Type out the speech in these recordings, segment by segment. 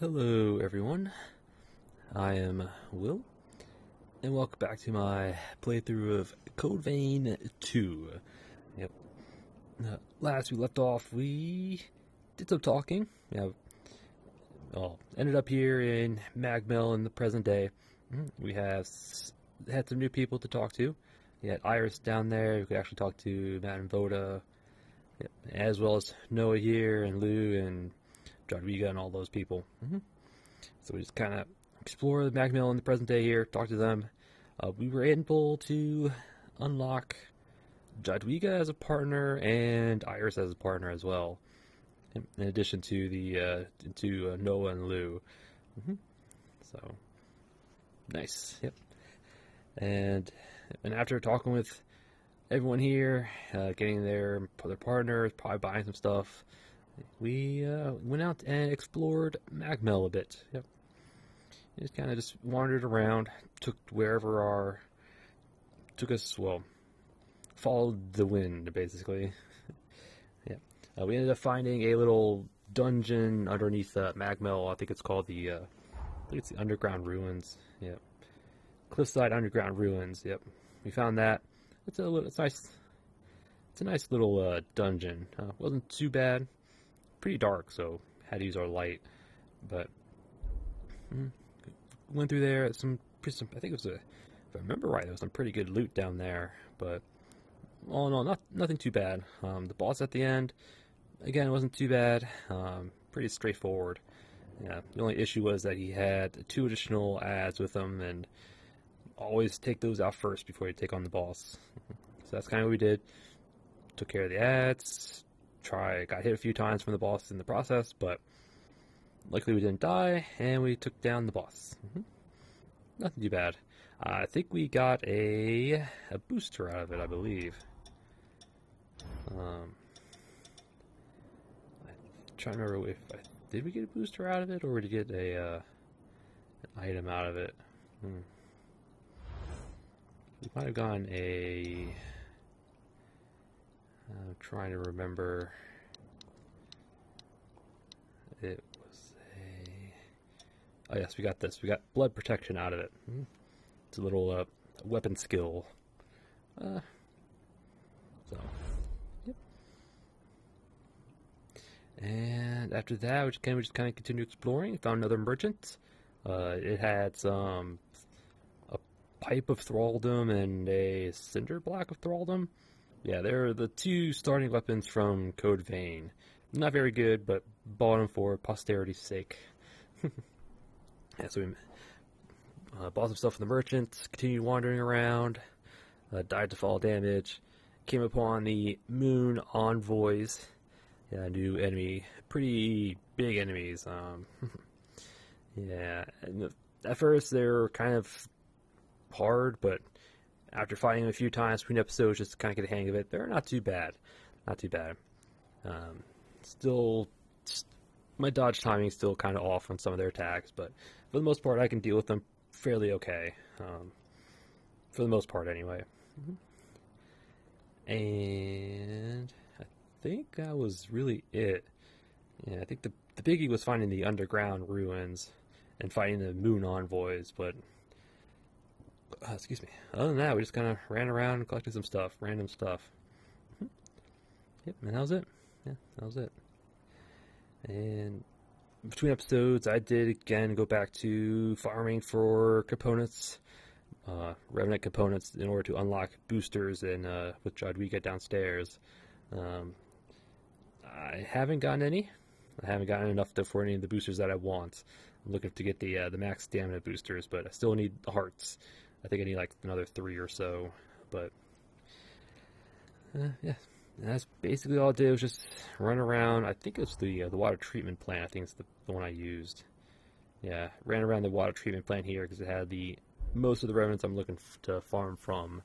Hello everyone, I am Will, and welcome back to my playthrough of Code Vein 2. Yep. Last we left off, we did some talking. Ended up here in Magmell in the present day. We had some new people to talk to. We had Iris down there, we could actually talk to Matt and Voda, yep, as well as Noah here, and Lou, and Jadwiga, and all those people. So we just kind of explore the Magmell in the present day here, talk to them. We were able to unlock Jadwiga as a partner and Iris as a partner as well, in addition to the Noah and Lou. So nice, yep. And after talking with everyone here, getting their partners, probably buying some stuff, we went out and explored Magmell a bit. Yep. Just kind of just wandered around, took followed the wind, basically. Yeah. We ended up finding a little dungeon underneath Magmell. I think it's called the Underground Ruins. Yep. Cliffside Underground Ruins. Yep. We found that. It's nice. It's a nice little dungeon. Wasn't too bad. Pretty dark, so had to use our light. But went through there. I think it was if I remember right, there was some pretty good loot down there. But all in all, nothing too bad. The boss at the end, again, wasn't too bad. Pretty straightforward. Yeah. The only issue was that he had 2 additional ads with him, and always take those out first before you take on the boss. So that's kind of what we did. Took care of the ads. Got hit a few times from the boss in the process, but luckily we didn't die, and we took down the boss. Nothing too bad. I think we got a booster out of it, I believe. I'm trying to remember did we get a booster out of it, or did we get an item out of it? We might have gotten I'm trying to remember. It was oh yes, we got this. We got blood protection out of it. It's a little weapon skill. So, yep. And after that, we just kind of continued exploring. Found another merchant. It had a pipe of thraldom and a cinder block of thraldom. Yeah, they're the 2 starting weapons from Code Vein. Not very good, but bought them for posterity's sake. Yeah, so we bought some stuff from the merchant, continued wandering around, died to fall damage, came upon the Moon Envoys. Yeah, new enemy, pretty big enemies. Yeah, and at first they were kind of hard, but after fighting them a few times between episodes, just to kind of get a hang of it, they're not too bad. Not too bad. Still, my dodge timing is still kind of off on some of their attacks, but for the most part, I can deal with them fairly okay. For the most part, anyway. And I think that was really it. Yeah, I think the biggie was finding the underground ruins and fighting the Moon Envoys, but excuse me. Other than that, we just kind of ran around and collected some stuff, random stuff. Yep, and that was it. Yeah, that was it. And between episodes, I did again go back to farming for components, Revenant components, in order to unlock boosters and with Jadwiga downstairs. I haven't gotten any. I haven't gotten enough for any of the boosters that I want. I'm looking to get the max stamina boosters, but I still need the hearts. I think I need like another 3 or so, but yeah. And that's basically all I did, was just run around. I think it's the water treatment plant. I think it's the one I used. Yeah, ran around the water treatment plant here because it had most of the revenants I'm looking to farm from.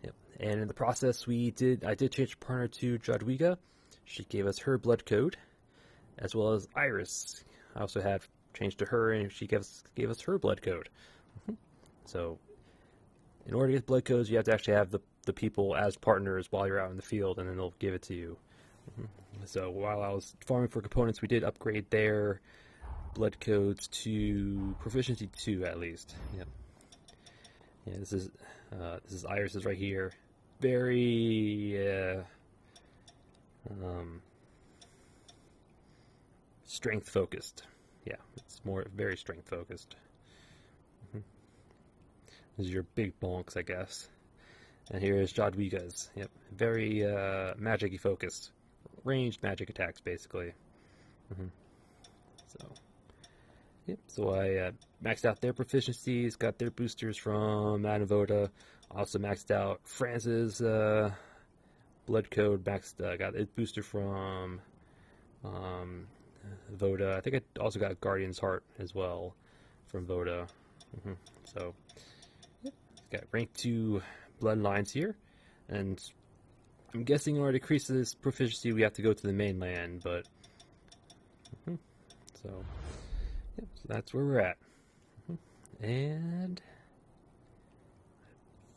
Yep. And in the process, I did change partner to Jadwiga. She gave us her blood code, as well as Iris. I also had changed to her, and she gave us her blood code. So, in order to get blood codes, you have to actually have the people as partners while you're out in the field, and then they'll give it to you. So while I was farming for components, we did upgrade their blood codes to proficiency 2 at least. Yep. Yeah, this is Iris's right here. Very strength focused. Yeah, it's more very strength focused. These are your big bonks, I guess. And here is Jadwiga's. Yep, very magic-y focused. Ranged magic attacks, basically. So, yep. So I maxed out their proficiencies, got their boosters from Voda. Also maxed out Franz's blood code. Got its booster from Voda. I think I also got Guardian's Heart as well from Voda. So, yep. Got rank 2 bloodlines here, and I'm guessing in order to increase this proficiency we have to go to the mainland, but so, yep, so that's where we're at. And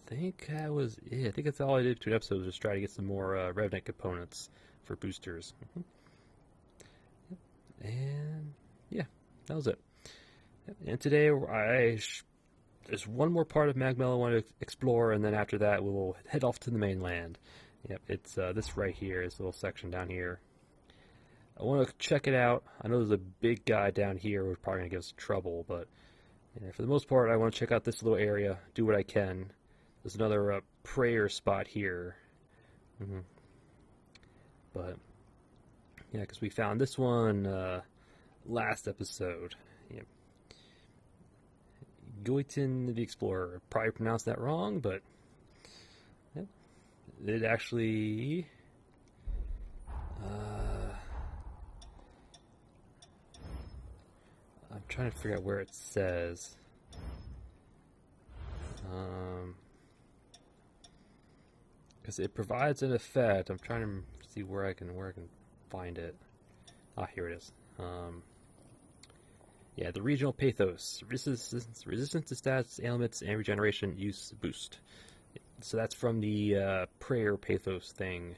I think that was it. I think that's all I did to an episode, was just try to get some more Revenant components for boosters. And yeah, that was it. And today there's one more part of Magmell I want to explore, and then after that we'll head off to the mainland. Yep, it's this right here, this little section down here. I want to check it out. I know there's a big guy down here who's probably going to give us trouble, but yeah, for the most part I want to check out this little area, do what I can. There's another prayer spot here. But yeah, because we found this one last episode. Yep. Goitin the Explorer. Probably pronounced that wrong, but yep. It actually I'm trying to figure out where it says. Because it provides an effect. I'm trying to see where I can find it. Ah, here it is. Yeah, the regional pathos. Resistance to stats, ailments, and regeneration use boost. So that's from the prayer pathos thing.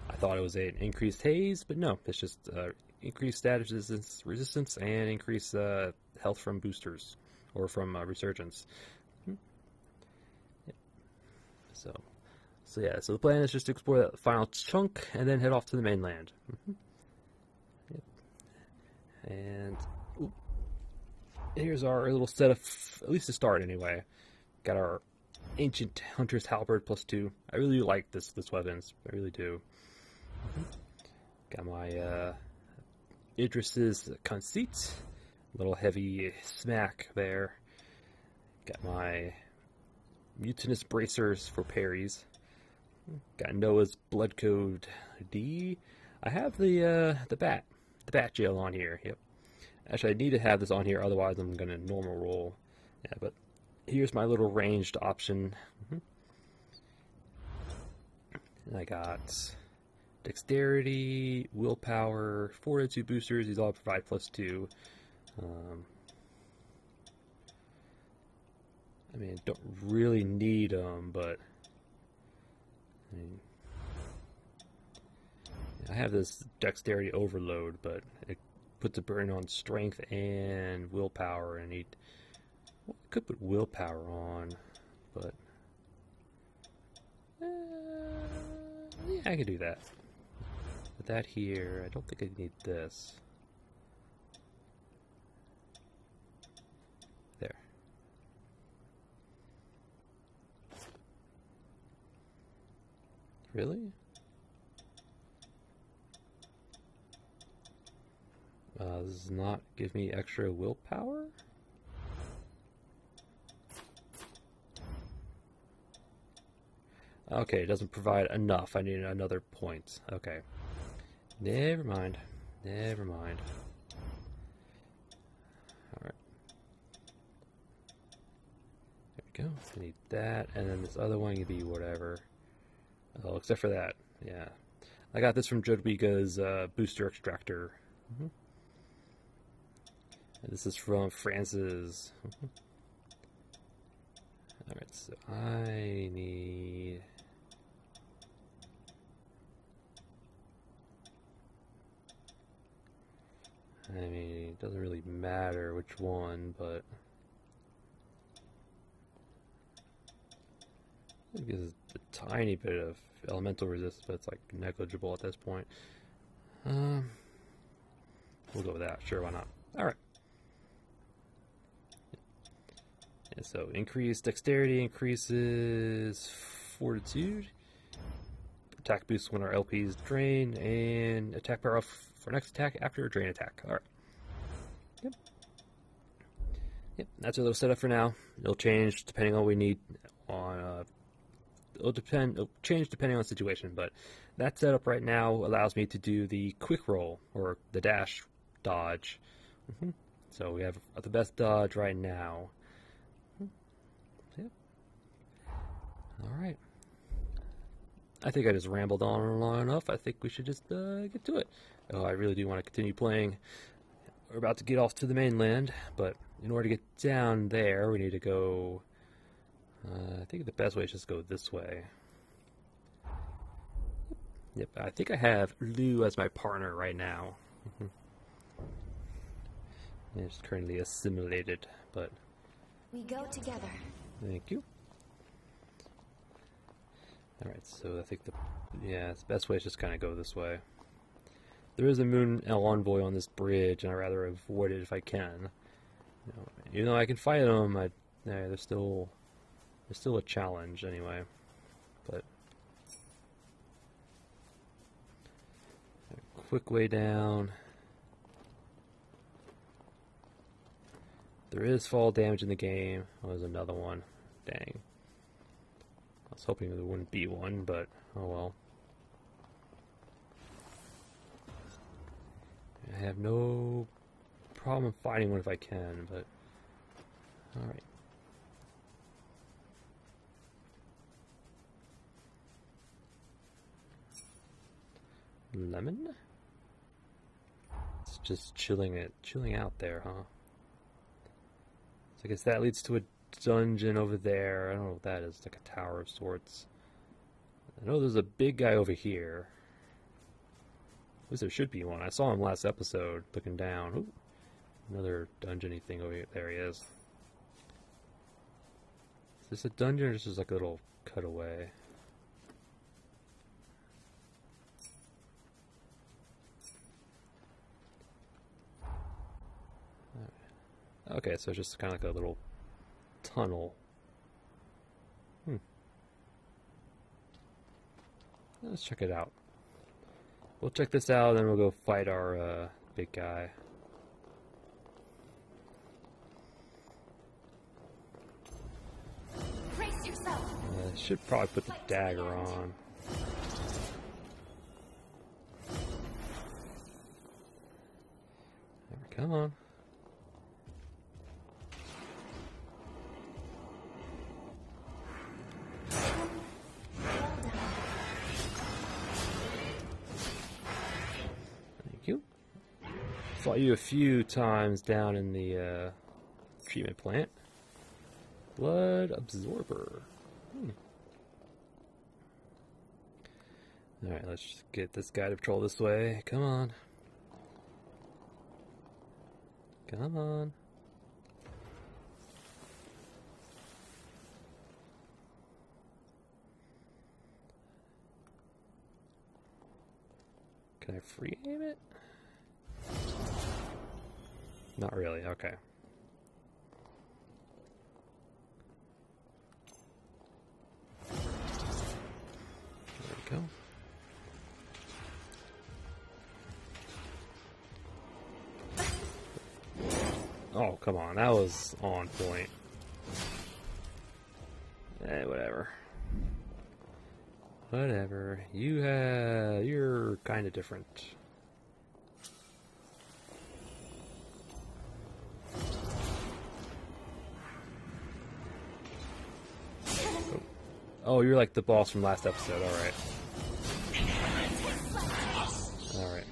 I thought it was an increased haze, but no, it's just increased status resistance and increased health from boosters or from resurgence. So yeah, so the plan is just to explore that final chunk and then head off to the mainland. Yep. And here's our little set of, at least to start anyway. Got our Ancient Hunter's Halberd +2. I really like this weapon. I really do. Got my Idris's Conceit. Little heavy smack there. Got my Mutinous Bracers for parries. Got Noah's Blood Code D. I have the bat jail on here. Yep. Actually, I need to have this on here, otherwise I'm gonna normal roll. Yeah, but here's my little ranged option. And I got Dexterity, Willpower, Fortitude boosters. These all provide +2. I mean, don't really need them, but I mean, I have this Dexterity overload, but it puts a burden on Strength and Willpower, and I could put Willpower on, but yeah, I could do that. Put that here. I don't think I need this. There. Really? Does not give me extra willpower? Okay, it doesn't provide enough. I need another point. Okay. Never mind. Never mind. Alright. There we go. I need that, and then this other one can be whatever. Oh, except for that. Yeah. I got this from Jodwiga's booster extractor. And this is from France's. Alright, so I need It doesn't really matter which one, but it gives a tiny bit of elemental resistance, but it's like negligible at this point. We'll go with that. Sure, why not? Alright. And so increased dexterity increases fortitude. Attack boosts when our LP is drained, and attack power off for next attack after a drain attack. Alright. Yep, that's a little setup for now. It'll change depending on what we need on it'll change depending on the situation, but that setup right now allows me to do the quick roll, or the dash dodge. So we have the best dodge right now. Yep. Alright. I think I just rambled on long enough. I think we should just get to it. Oh, I really do want to continue playing. We're about to get off to the mainland, but in order to get down there, we need to go... I think the best way is just go this way. Yep, I think I have Lou as my partner right now. It's currently assimilated, but... We go together. Thank you. Alright, so I think the best way is just kind of go this way. There is a moon envoy on this bridge, and I'd rather avoid it if I can. Even though I can fight them, there's still a challenge anyway. But a quick way down. There is fall damage in the game. Oh, there's another one. Dang. I was hoping there wouldn't be one, but oh well. I have no problem fighting one if I can, but alright. Lemon? It's just chilling out there, huh? So I guess that leads to a dungeon over there. I don't know what that is, like a tower of sorts. I know there's a big guy over here. At least there should be one. I saw him last episode, looking down. Ooh, another dungeon-y thing over here. There he is. Is this a dungeon or is this just like a little cutaway? Okay, so it's just kind of like a little tunnel. Let's check it out. We'll check this out, then we'll go fight our big guy. Brace yourself. Should probably put the dagger on. Come on. Fought you a few times down in the treatment plant. Blood absorber. Alright, let's just get this guy to patrol this way. Come on. Come on. Can I free aim it? Not really, okay. There we go. Oh, come on, that was on point. Whatever. Whatever. You're kind of different. Oh, you're like the boss from last episode, alright. Alright.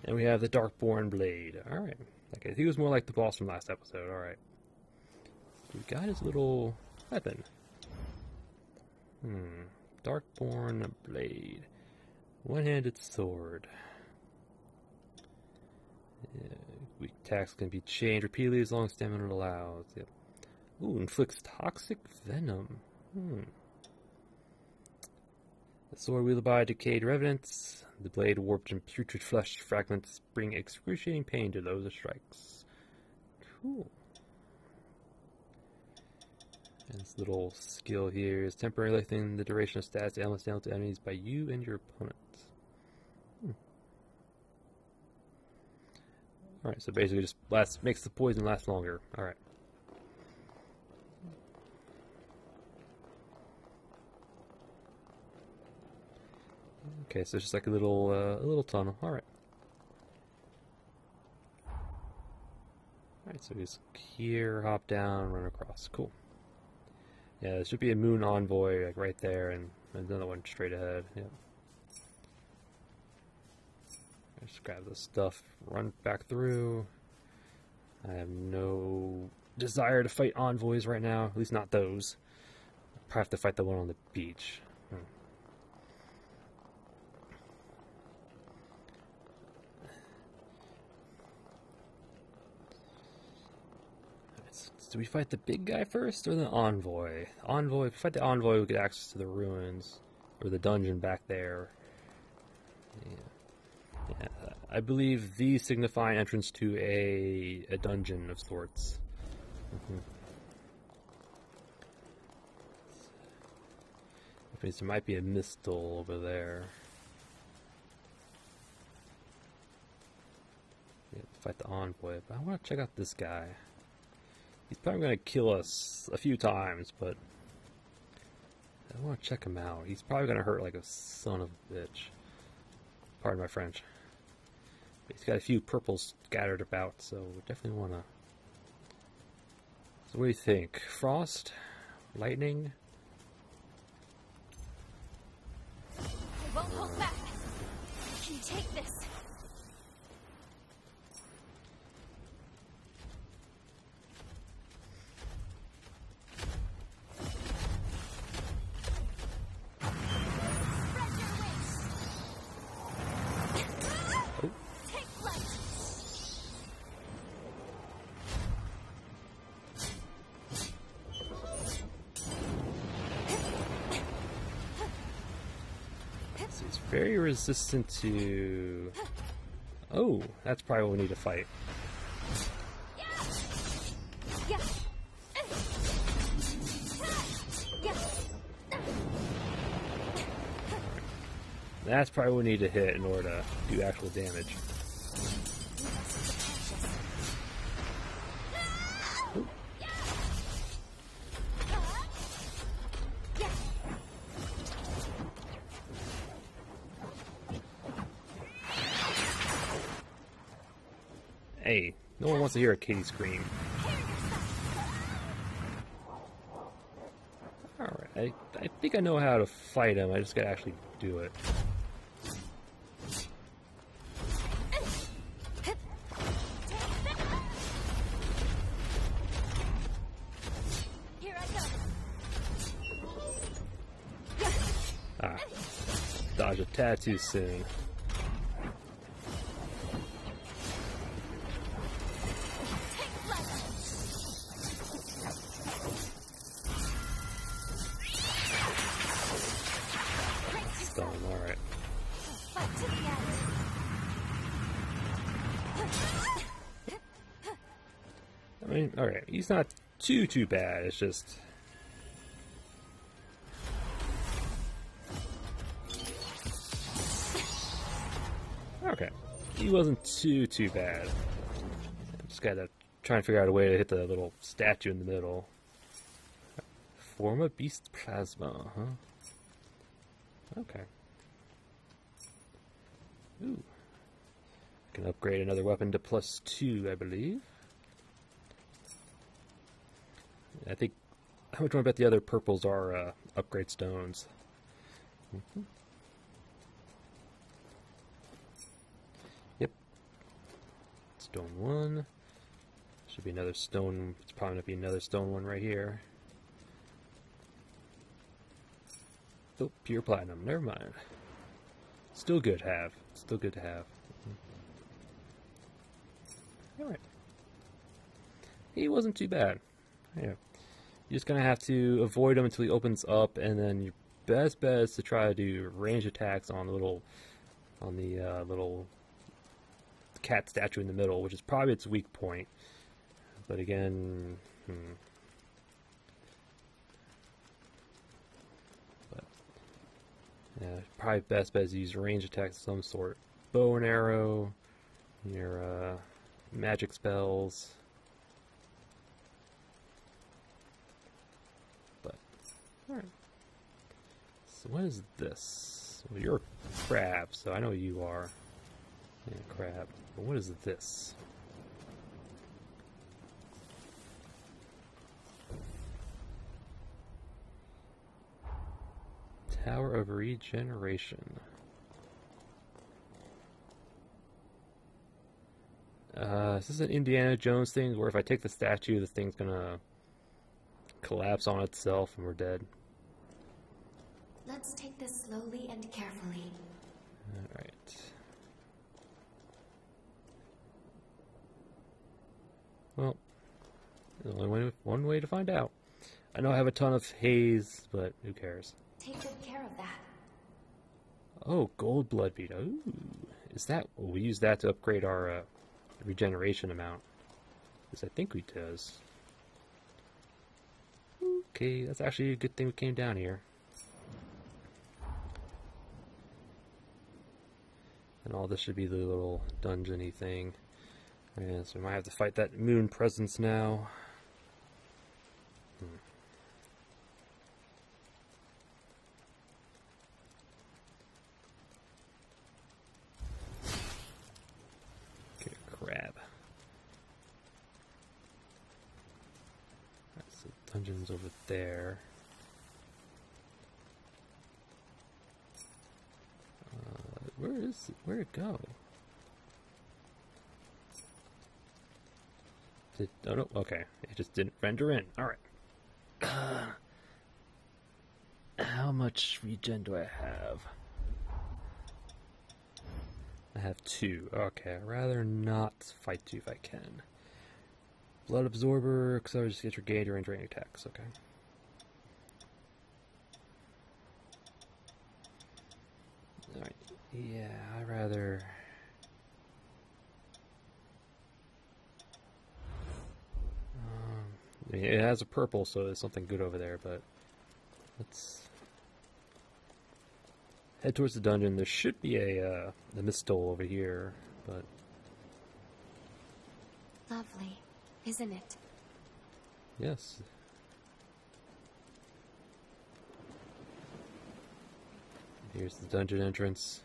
And we have the Darkborn Blade. Alright. Okay, he was more like the boss from last episode, alright. We got his little weapon. Darkborn Blade. One-handed sword. Weak attacks can be changed repeatedly as long as stamina allows. Yep. Ooh, inflicts toxic venom. The sword wielded by decayed revenants. The blade warped and putrid flesh fragments bring excruciating pain to those it strikes. Cool. And this little skill here is temporarily lengthening the duration of stats ailments dealt to enemies by you and your opponents. Alright, so basically just makes the poison last longer. Alright. Okay, so it's just like a little tunnel. Alright. Alright, so he's here, hop down, run across. Cool. Yeah, there should be a moon envoy like right there, and another one straight ahead. Yep. Just grab this stuff, run back through. I have no desire to fight envoys right now, at least not those. I'll probably have to fight the one on the beach. Do we fight the big guy first or the envoy? If we fight the envoy, we get access to the ruins or the dungeon back there. Yeah, I believe these signify entrance to a dungeon of sorts. There might be a mistle over there. Yeah, fight the envoy, but I want to check out this guy. He's probably going to kill us a few times, but I want to check him out. He's probably going to hurt like a son of a bitch. Pardon my French. But he's got a few purples scattered about, so we definitely want to... So what do you think? Frost? Lightning? I won't hold back. I can take this. Very resistant to... Oh, that's probably what we need to fight. That's probably what we need to hit in order to do actual damage. Hey, no one wants to hear a kitty scream. Alright, I think I know how to fight him, I just gotta actually do it. Here I go. Ah, dodge a tad too soon. Alright. I mean, alright, he's not too bad, it's just... Okay, he wasn't too bad. Just gotta try and figure out a way to hit the little statue in the middle. Form a beast plasma, huh? Okay. Ooh. Can upgrade another weapon to +2, I believe. I think... How much more about the other purples are upgrade stones? Yep. Stone 1. Should be another stone... It's probably going to be another stone one right here. Oh, pure platinum. Never mind. Still good to have. Still good to have. Alright. He wasn't too bad. Yeah. You're just gonna have to avoid him until he opens up, and then your best bet is to try to do range attacks on the little cat statue in the middle, which is probably its weak point. But again, but yeah, probably best bet is to use range attacks of some sort. Bow and arrow, your magic spells. But alright. So what is this? Well, you're a crab, so I know you are. Yeah, crab. But what is this? Tower of Regeneration. Is this an Indiana Jones thing where if I take the statue, this thing's gonna collapse on itself and we're dead? Let's take this slowly and carefully. Alright. Well, there's only one way to find out. I know I have a ton of haze, but who cares? Take good care of that. Oh, gold blood bead. Ooh. Is that... Well, we use that to upgrade our regeneration amount. Because I think we does. Okay, that's actually a good thing we came down here. And all this should be the little dungeon-y thing. Yeah, so we might have to fight that moon presence now. Okay, crab. Alright, so dungeon's over there. Where'd it go? Oh no, okay. It just didn't render in. Alright. How much regen do I have? I have 2. Okay, I'd rather not fight 2 if I can. Blood Absorber, because I would just get your Gator and drain attacks, okay. Alright, yeah, I'd rather... it has a purple, so there's something good over there, but let's head towards the dungeon. There should be a mistole over here, but... Lovely, isn't it? Yes. Here's the dungeon entrance.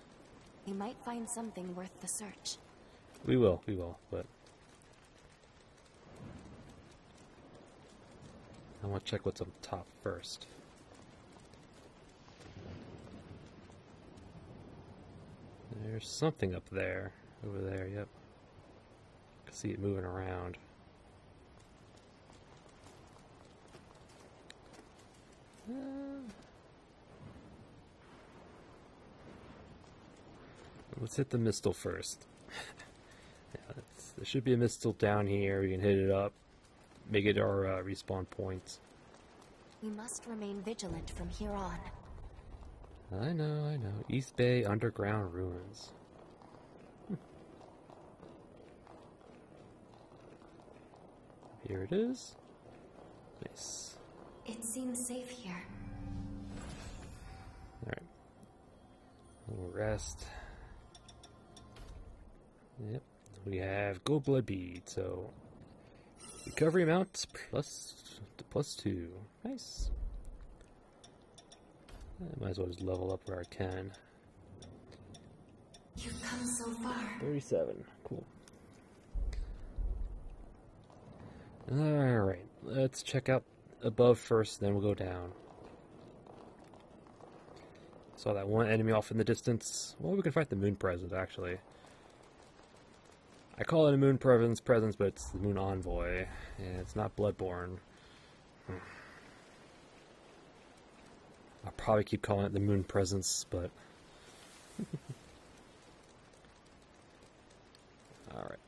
We might find something worth the search. We will, but... I want to check what's up top first. There's something up there. Over there, yep. I can see it moving around. Let's hit the mistle first. Yeah, there should be a mistle down here. We can hit it up. Make it our respawn point. We must remain vigilant from here on. I know. East Bay Underground Ruins. Here it is. Nice. It seems safe here. Alright. We'll rest. Yep. We have gold blood bead, so... Recovery amount +2. Nice. I might as well just level up where I can. You've come so far. 37. Cool. Alright. Let's check out above first, then we'll go down. Saw that one enemy off in the distance. Well, we can fight the moon presence, actually. I call it a moon presence, but it's the moon envoy, and it's not bloodborne. I'll probably keep calling it the moon presence, but... Alright.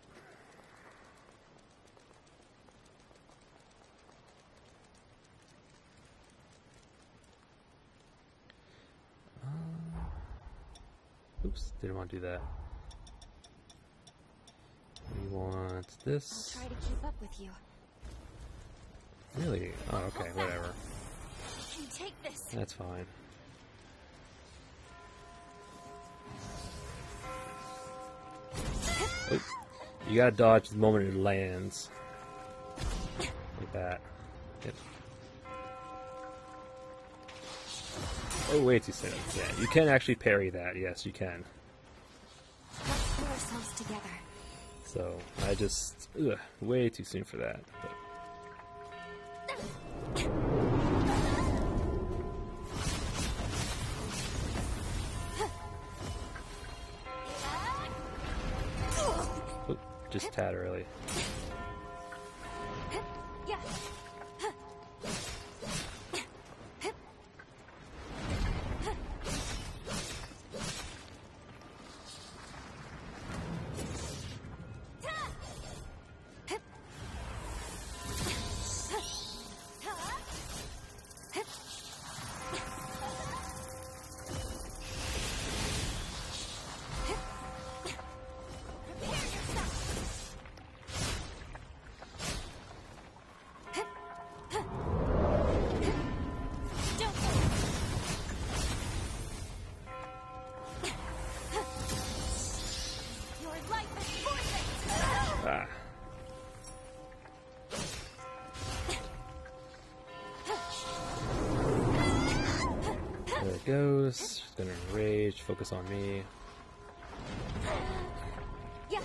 Oops, didn't want to do that. We want this. I'll try to keep up with you. Really? Oh, okay, whatever. You can take this. That's fine. Oh, you gotta dodge the moment it lands. Like that. Yep. Oh, way too soon. Yeah, you can actually parry that. Yes, you can. Let's pull ourselves together. So, I just... Ugh, way too soon for that. But. Oop, just tad early. Yeah. Ah. There it goes. She's gonna enrage, focus on me. Yeah.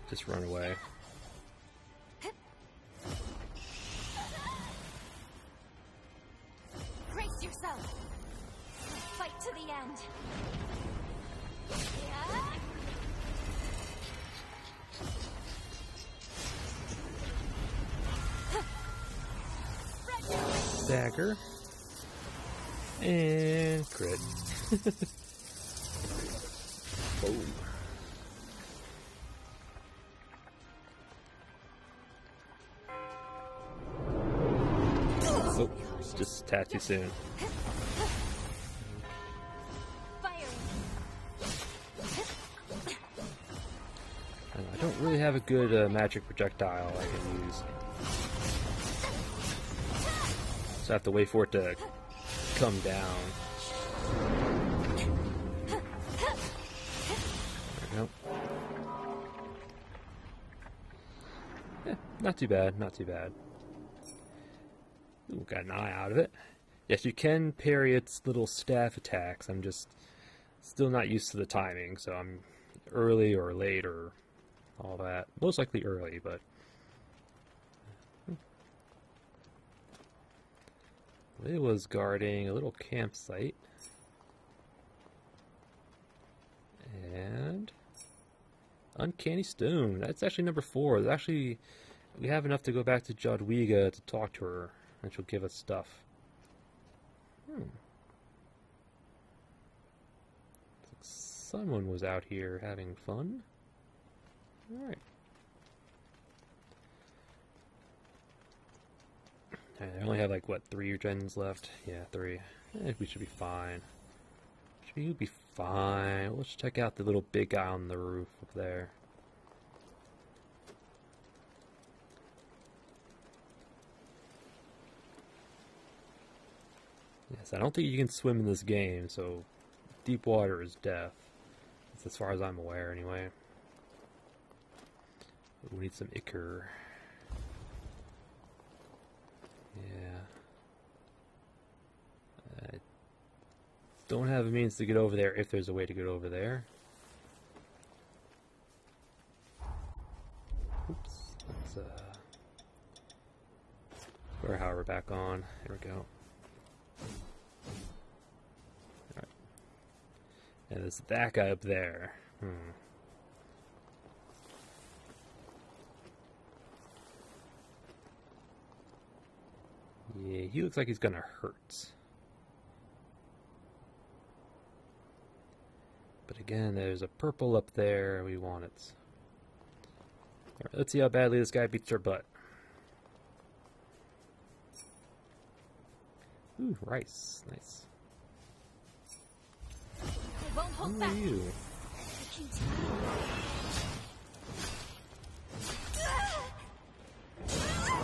Just run away. Brace yourself. Fight to the end. Yeah. Dagger. And crit. Boom. Oh, it's just a tad too soon. And I don't really have a good magic projectile I can use. So I have to wait for it to come down. There we go. Yeah, not too bad, not too bad. Ooh, got an eye out of it. Yes, you can parry its little staff attacks. I'm just still not used to the timing, so I'm early or late or all that. Most likely early, but... It was guarding a little campsite. And... Uncanny Stone. That's actually number 4. There's actually... We have enough to go back to Jadwiga to talk to her, and she'll give us stuff. Someone was out here having fun. Alright. I only have like, what, 3 gens left? Yeah, 3. I think we should be fine. Should be fine. Let's check out the little big guy on the roof up there. Yes, I don't think you can swim in this game, so deep water is death. That's as far as I'm aware, anyway. We need some ichor. Yeah. I don't have a means to get over there if there's a way to get over there. Oops. Let's, put our hover back on. There we go. Alright. And there's that guy up there. Yeah, he looks like he's gonna hurt. But again, there's a purple up there. We want it. Alright, let's see how badly this guy beats our butt. Ooh, rice. Nice. I won't hold Who back. are you? I can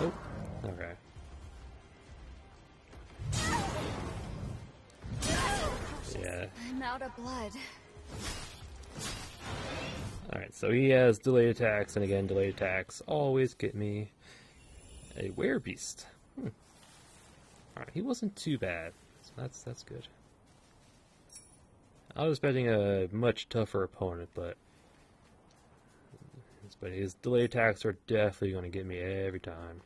Oh, okay. Yeah. I'm out of blood. Alright, so he has delayed attacks, and again, delayed attacks always get me a werebeast. Alright, he wasn't too bad, so that's good. I was expecting a much tougher opponent, but his delayed attacks are definitely going to get me every time.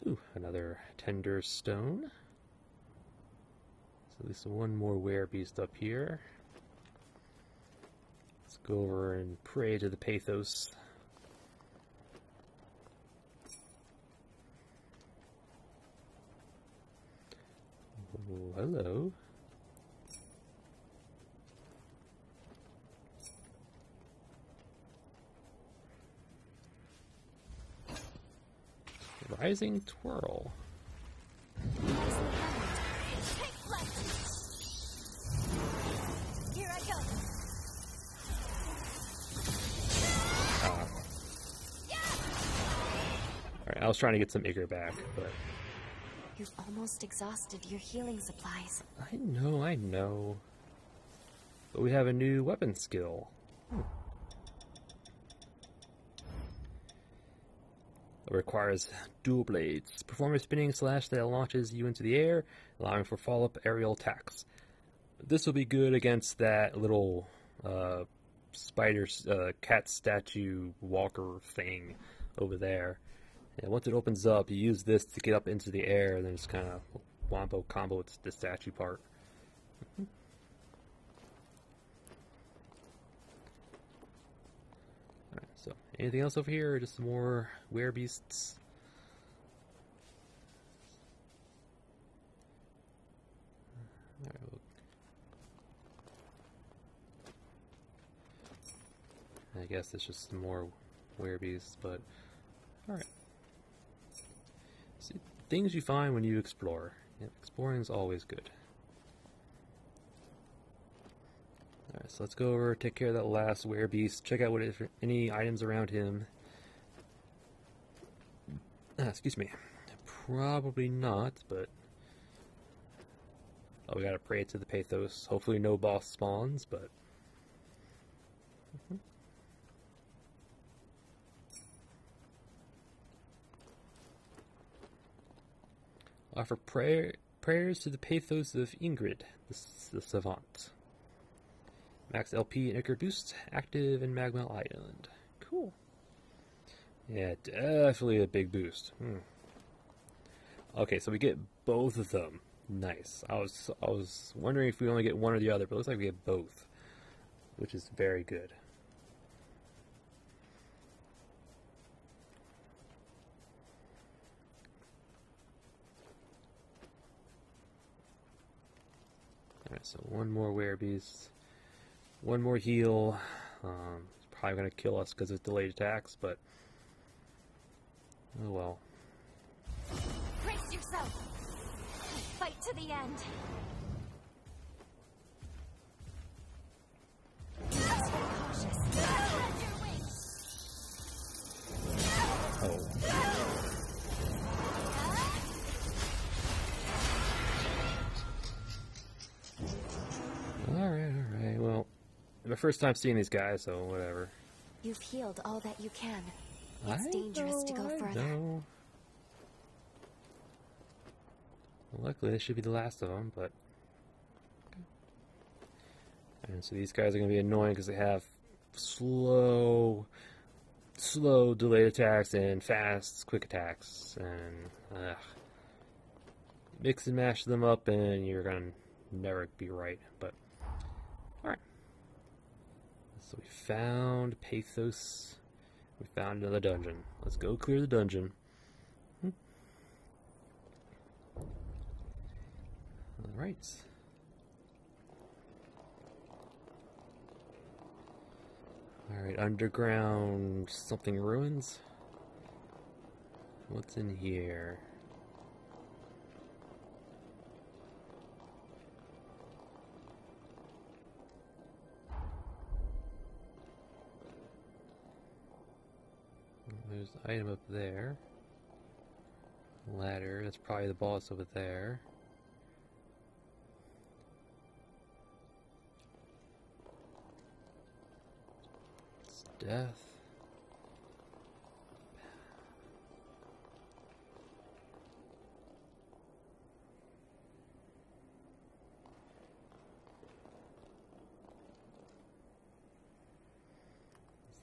Ooh, another tender stone. So at least one more werebeast up here. Let's go over and pray to the Pathos. Oh, hello. Rising Twirl. Take flight. Here I go. Alright, I was trying to get some Igor back, but... You've almost exhausted your healing supplies. I know. But we have a new weapon skill. It requires dual blades. Perform a spinning slash that launches you into the air, allowing for follow-up aerial attacks. This will be good against that little spider, cat statue walker thing over there. And once it opens up, you use this to get up into the air, and then just kind of wombo combo with the statue part. Alright, so anything else over here, or just some more werebeasts? Alright, I guess it's just some more werebeasts, but alright. See, things you find when you explore. Yep, exploring is always good. Alright, so let's go over, take care of that last werebeast, check out what if any items around him. Excuse me. Probably not, but... Oh, we gotta pray to the Pathos. Hopefully no boss spawns, but... Offer prayers to the Pathos of Ingrid, the Savant. Max LP and Icar boost, active in Magmell Island. Cool. Yeah, definitely a big boost. Okay, so we get both of them. Nice. I was wondering if we only get one or the other, but it looks like we get both, which is very good. Alright, so one more werebeast, one more heal. It's probably going to kill us because it's delayed attacks, but oh well. Brace yourself. Fight to the end. Stay cautious. Spread your wings. Oh. Alright, well, my first time seeing these guys, so whatever. You've healed all that you can. It's dangerous to go further. Well, luckily, this should be the last of them, but... And so these guys are going to be annoying because they have slow delayed attacks and fast, quick attacks. And mix and mash them up and you're going to never be right. But, alright. So we found Pathos. We found another dungeon. Let's go clear the dungeon. Alright. Alright, underground something ruins. What's in here? there's the item up there. Ladder, that's probably the boss over there. It's death.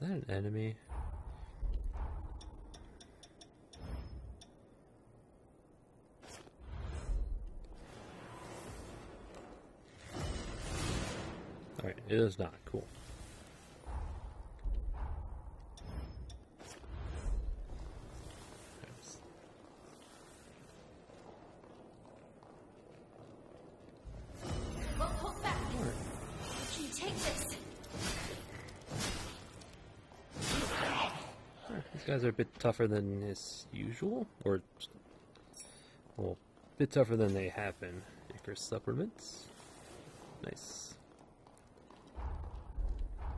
Is that an enemy? Alright, it is not. Cool. Won't hold back. You can take this. These guys are a bit tougher than is usual, or, well, a bit tougher than they have been. Ichor supplements. Nice.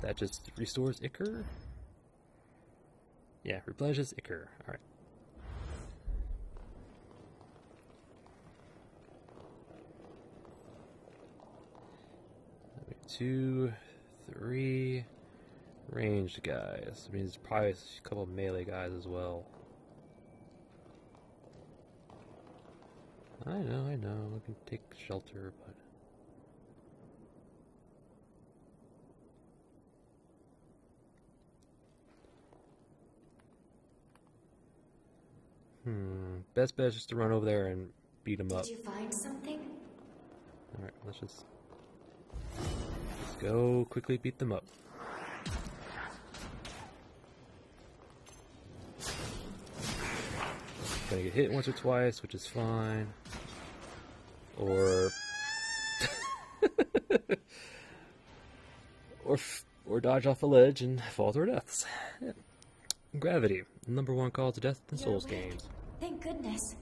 That just restores Ichor? Yeah, replenishes Ichor. Alright. Two, three ranged guys. I mean, there's probably a couple of melee guys as well. I know. We can take shelter, but... Best bet is just to run over there and beat him up. Did you find something? Alright, let's just go quickly beat them up. Gonna get hit once or twice, which is fine. Or... or dodge off a ledge and fall to our deaths. Yeah. Gravity, number one cause of death in You're Souls awake. games. Thank goodness.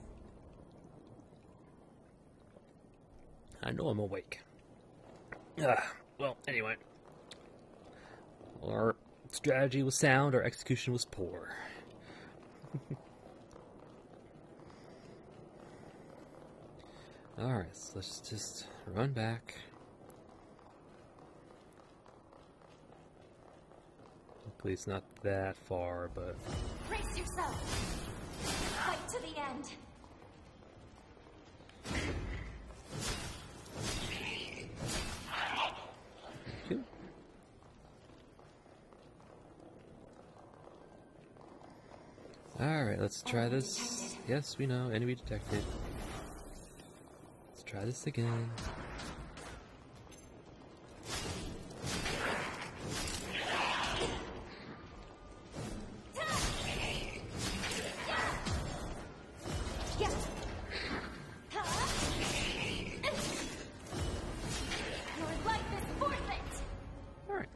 I know I'm awake. Well, anyway. Our strategy was sound, our execution was poor. Alright, so let's just run back. Hopefully it's not that far, but... Brace yourself. Fight to the end. Okay. Alright, let's try Enemy this. detected. Yes, we know, enemy detected. Let's try this again. Yeah. Your life is forfeit. Alright.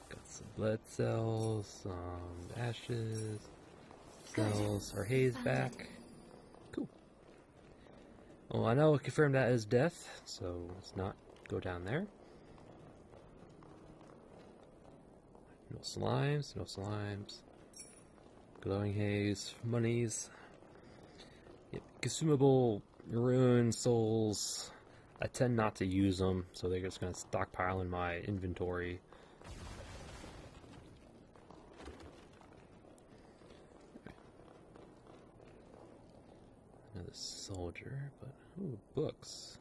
Got some blood cells, some ashes, cells, our haze back. Cool. Well, I know I confirmed that as death, so let's not go down there. No slimes, no slimes. Glowing haze, monies. Yep. Consumable ruin souls. I tend not to use them, so they're just going to stockpile in my inventory. Another soldier, but ooh, books.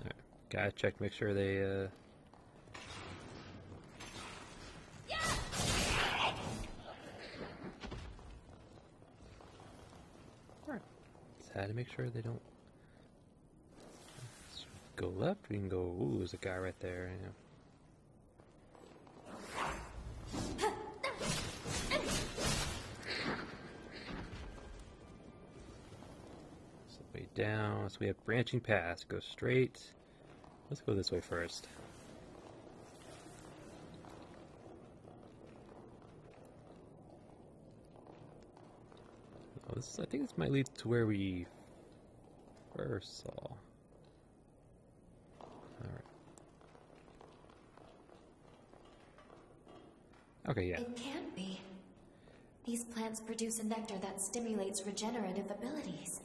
Alright, gotta check to make sure they Alright. Just had to make sure they don't Let's go left, we can go ooh, there's a guy right there, yeah. Way down, so we have branching paths. Go straight. Let's go this way first. Oh, I think this might lead to where we first saw. Okay, yeah. It can't be. These plants produce a nectar that stimulates regenerative abilities.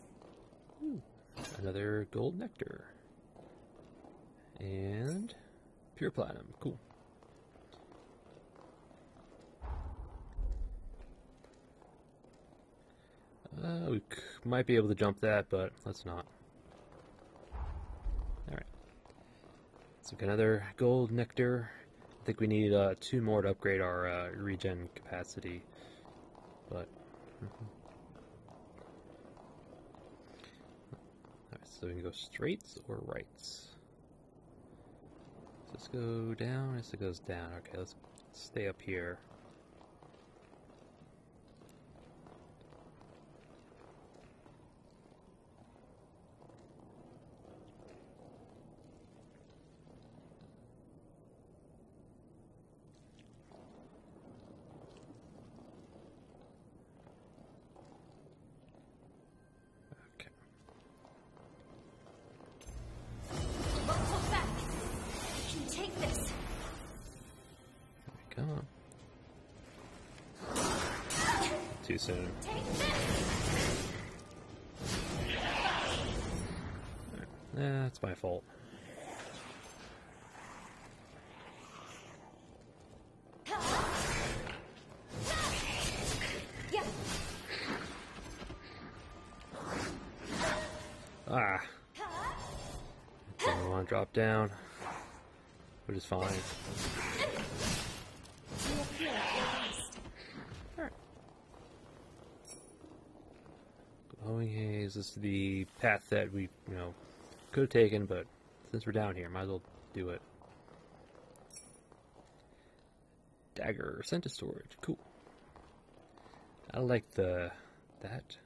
Another gold nectar. And pure platinum. Cool. We might be able to jump that, but let's not. Alright. So another gold nectar. I think we need 2 more to upgrade our regen capacity. But alright, so we can go straights or rights. Does this go down? Yes, it goes down. Okay, let's stay up here. Won't hold back. I can take this. Come on. Too soon. Take this. That's my fault. Yeah. Ah! Don't want to drop down, which is fine. You appear at last. Glowing haze. This is the path that we, could have taken, but since we're down here, might as well do it. Dagger sent to storage. Cool. I like that. Right.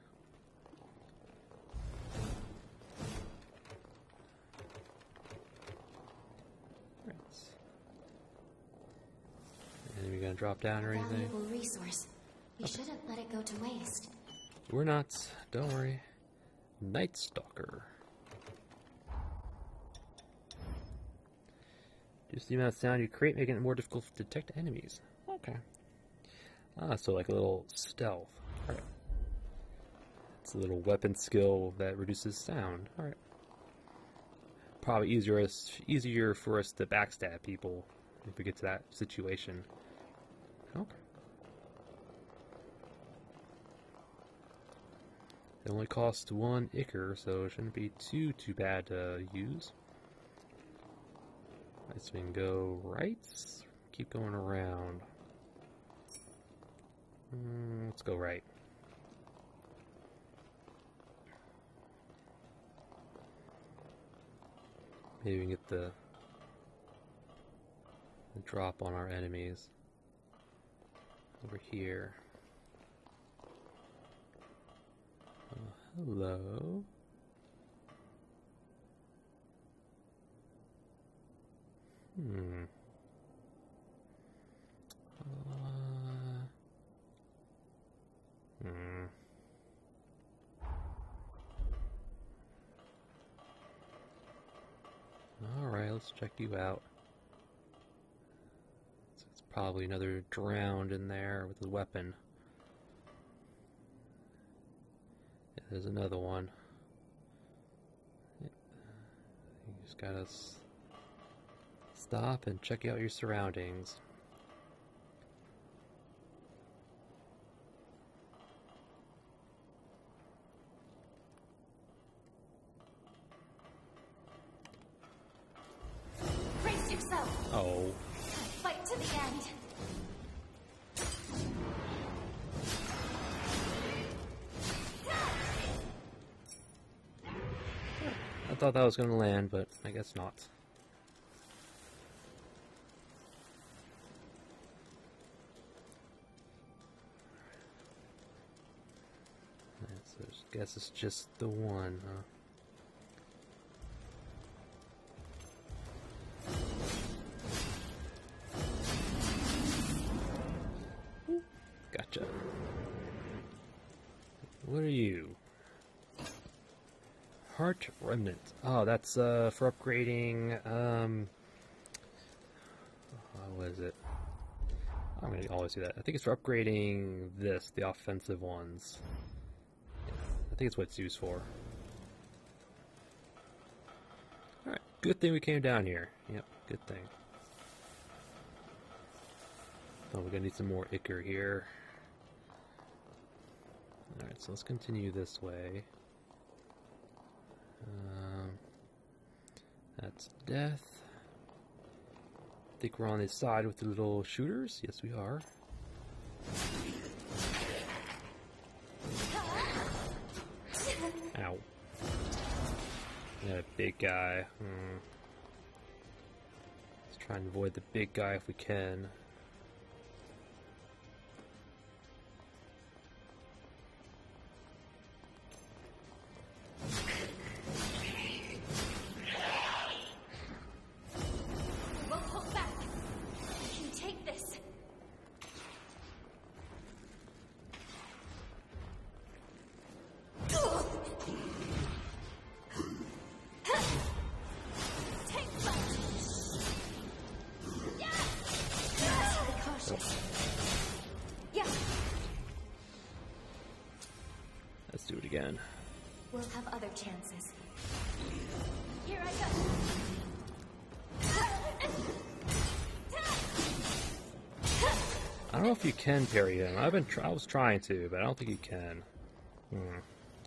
And we gonna drop down or anything? Valuable resource. We shouldn't let it go to waste. We're not. Don't worry. Night Stalker. Just the amount of sound you create, making it more difficult to detect enemies. Okay. So like a little stealth. Alright. It's a little weapon skill that reduces sound. Alright. Probably easier for us to backstab people if we get to that situation. Okay. It only costs 1 ichor, so it shouldn't be too bad to use. Alright, so we can go right. Keep going around. Let's go right. Maybe we can get the drop on our enemies over here. Hello. Alright, let's check you out. So it's probably another drowned in there with a weapon. Yeah, there's another one. You just gotta stop and check out your surroundings. Brace yourself. Oh. Fight to the end. I thought that was going to land, but I guess not. So I guess it's just the one, huh? Gotcha. What are you? Heart Remnant. Oh, that's for upgrading. What is it? I'm going to always do that. I think it's for upgrading this, the offensive ones. I think it's what it's used for. Alright, good thing we came down here. Yep, good thing. Oh, we're going to need some more ichor here. Alright, so let's continue this way. That's death. I think we're on this side with the little shooters. Yes, we are. Ow. Yeah, big guy. Let's try and avoid the big guy if we can. Let's do it again. We'll have other chances. Here I I don't know if you can parry him. I was trying to, but I don't think you can.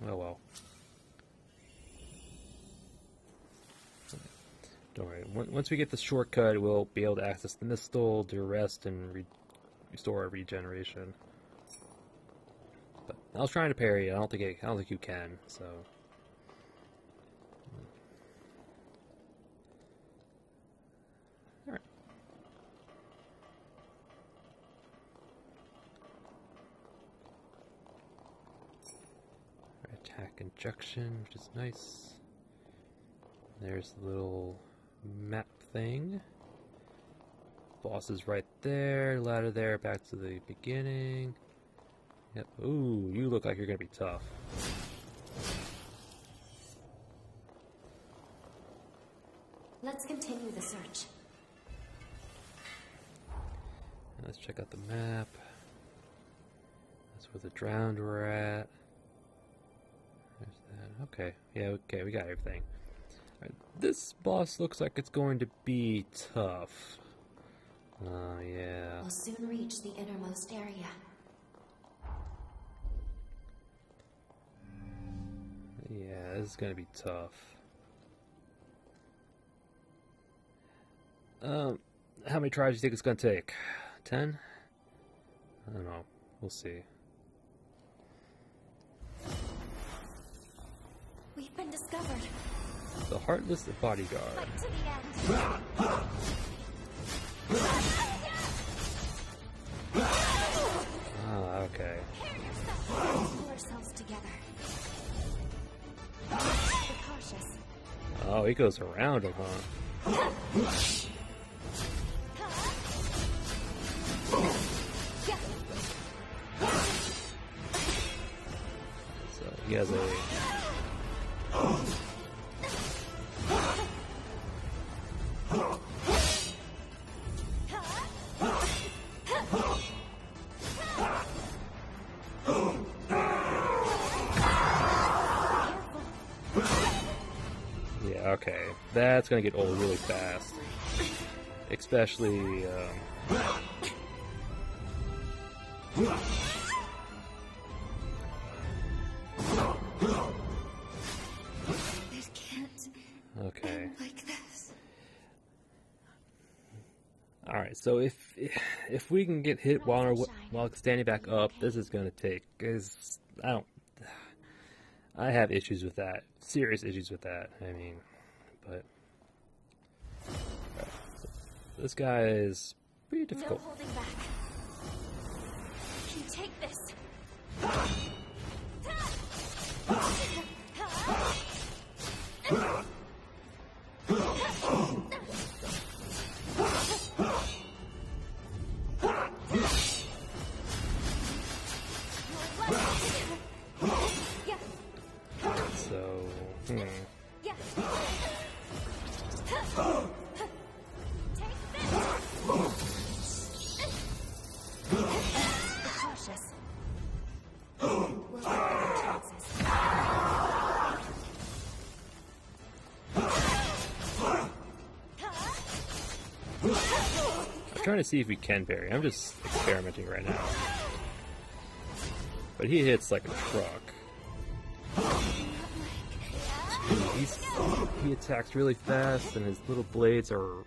Oh well. Don't worry. Once we get the shortcut, we'll be able to access the missile to rest and restore our regeneration. But I was trying to parry it. I don't think you can. So. All right. Attack injection, which is nice. There's the little map thing. Boss is right there. Ladder there. Back to the beginning. Yep. Ooh, you look like you're gonna be tough. Let's continue the search. Let's check out the map. That's where the drowned were at. There's that. Okay. Yeah, okay, we got everything. Alright, this boss looks like it's going to be tough. Oh, yeah. We'll soon reach the innermost area. Yeah, this is gonna be tough. How many tries do you think it's gonna take? 10? I don't know. We'll see. We've been discovered. The Heartless Bodyguard. Fight to the end. Ah, okay. Pull ourselves together. Be cautious. Oh, he goes around him, huh? So he has a... Yeah, okay. That's gonna get old really fast. Especially, It can't okay. end like this. Alright, so if we can get hit while standing back up, this is gonna take, because I have issues with that. Serious issues with that, I mean, but this guy is pretty difficult. No holding back. You take this. So, was trying to see if we can parry. I'm just experimenting right now. But he hits like a truck. He attacks really fast, and his little blades are...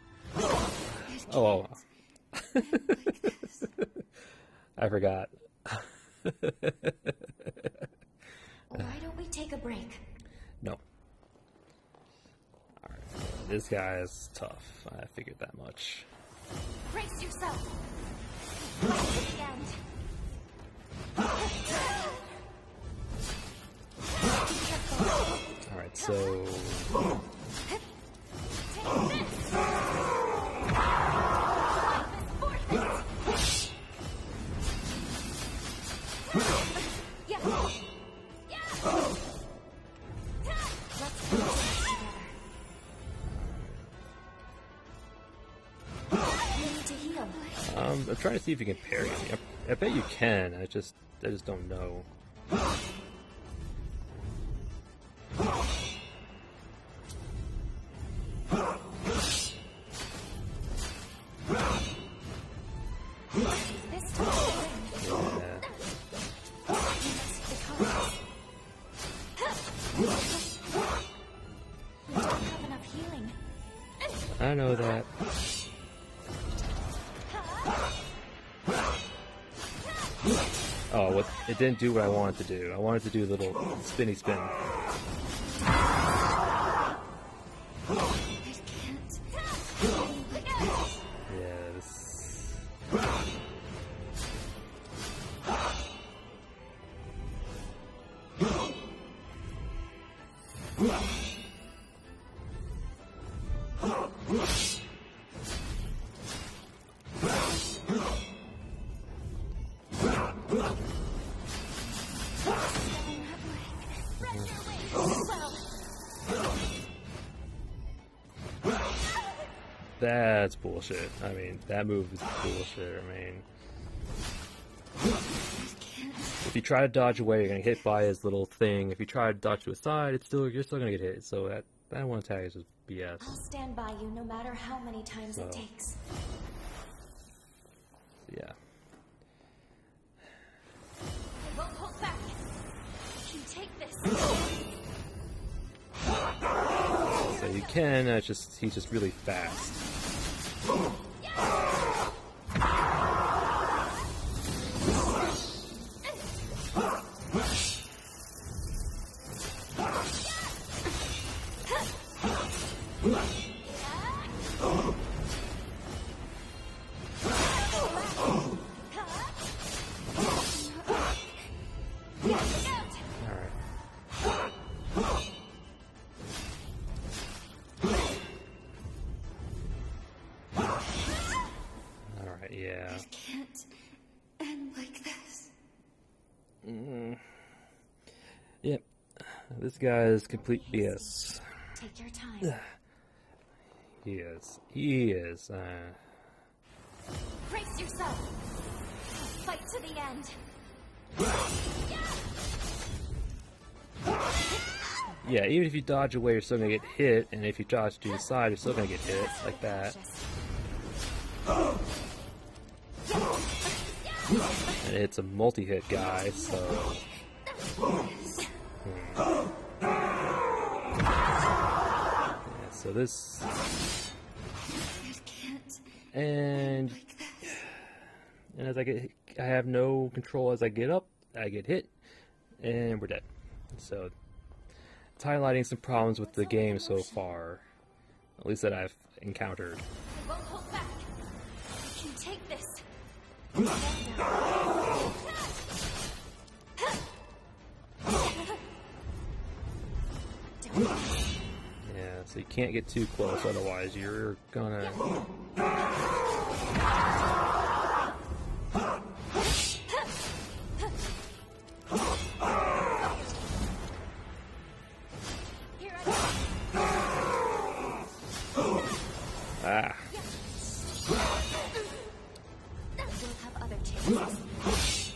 Oh, I forgot. Why don't we take a break? No. Alright, this guy is tough. I figured that much. Brace yourself. To the end. Alright, so... I'm trying to see if you can parry me. I bet you can. I just don't know. I know that. Oh, what? It didn't do what I wanted to do. I wanted to do a little spinny spin. Yes. That's bullshit. I mean, that move is bullshit. I mean, if you try to dodge away, you're gonna get hit by his little thing. If you try to dodge to a side, you're still gonna get hit. So that one attack is just BS. I'll stand by you no matter how many times it takes. Yeah. I won't hold back. You can take this. So you can. He's just really fast. Yeah. It can't end like this. Yep. This guy is complete BS. Take your time. He is. He is. Brace yourself. Fight to the end. Yeah, even if you dodge away, you're still gonna get hit, and if you dodge to the side, you're still gonna get hit like that. And it's a multi-hit guy, so... Yeah, so this... And as I get hit, I have no control as I get up, I get hit, and we're dead. So, it's highlighting some problems with the game so far, at least that I've encountered. I won't hold back. You can take this. Yeah, so you can't get too close, otherwise you're gonna... Ah. We'll have other chances.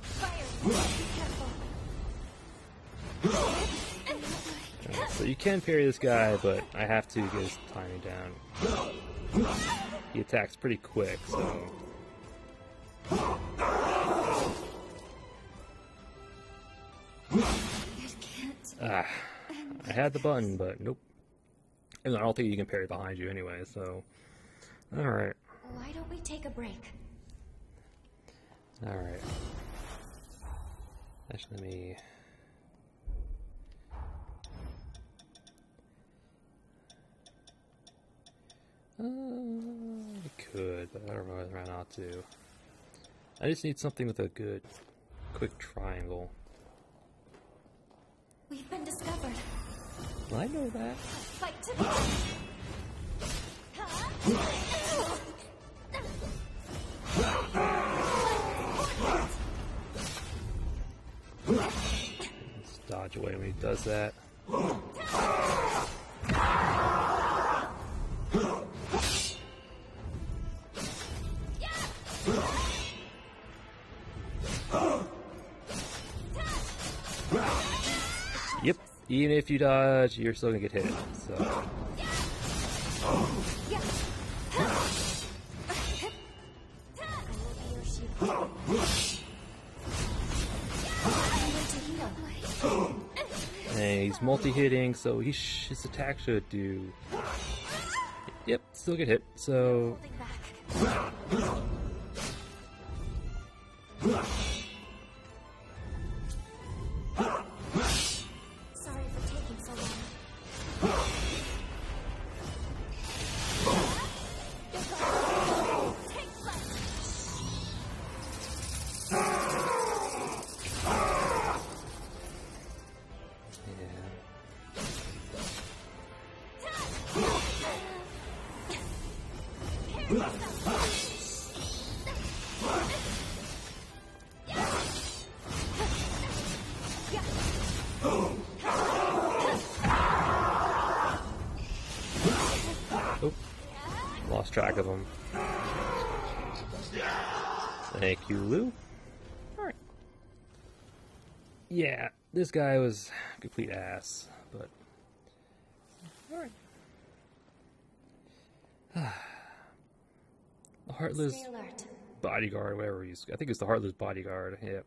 Fire! Be careful. So you can parry this guy, but I have to get his timing down. he attacks pretty quick, so... I had the button, but nope. And I don't think you can parry behind you anyway, so... Alright. Why don't we take a break? Alright. Actually, let me... I could, but I don't know whether or not to. I just need something with a good, quick triangle. We've been discovered. I know that. Fight to the Let's dodge away when he does that. Yep, even if you dodge, you're still gonna get hit, so... And he's multi-hitting, so his attack should do... Yep, still get hit, so... Sorry for taking so long. Oh, lost track of him. Thank you, Lou. Alright. Yeah, this guy was a complete ass, but... Alright. The Heartless Stay alert. Bodyguard, whatever he's... I think it's the Heartless Bodyguard, yeah.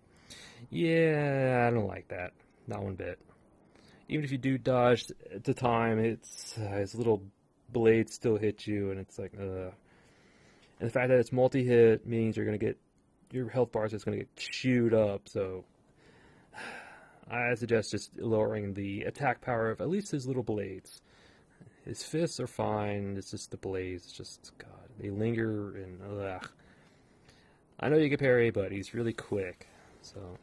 Yeah, I don't like that. Not one bit. Even if you do dodge at the time, his little blades still hit you, and it's like, And the fact that it's multi-hit means you're gonna get... Your health bar is just gonna get chewed up, so... I suggest just lowering the attack power of at least his little blades. His fists are fine, it's just the blades, just, God, they linger, and, ugh. I know you can parry, but he's really quick, so...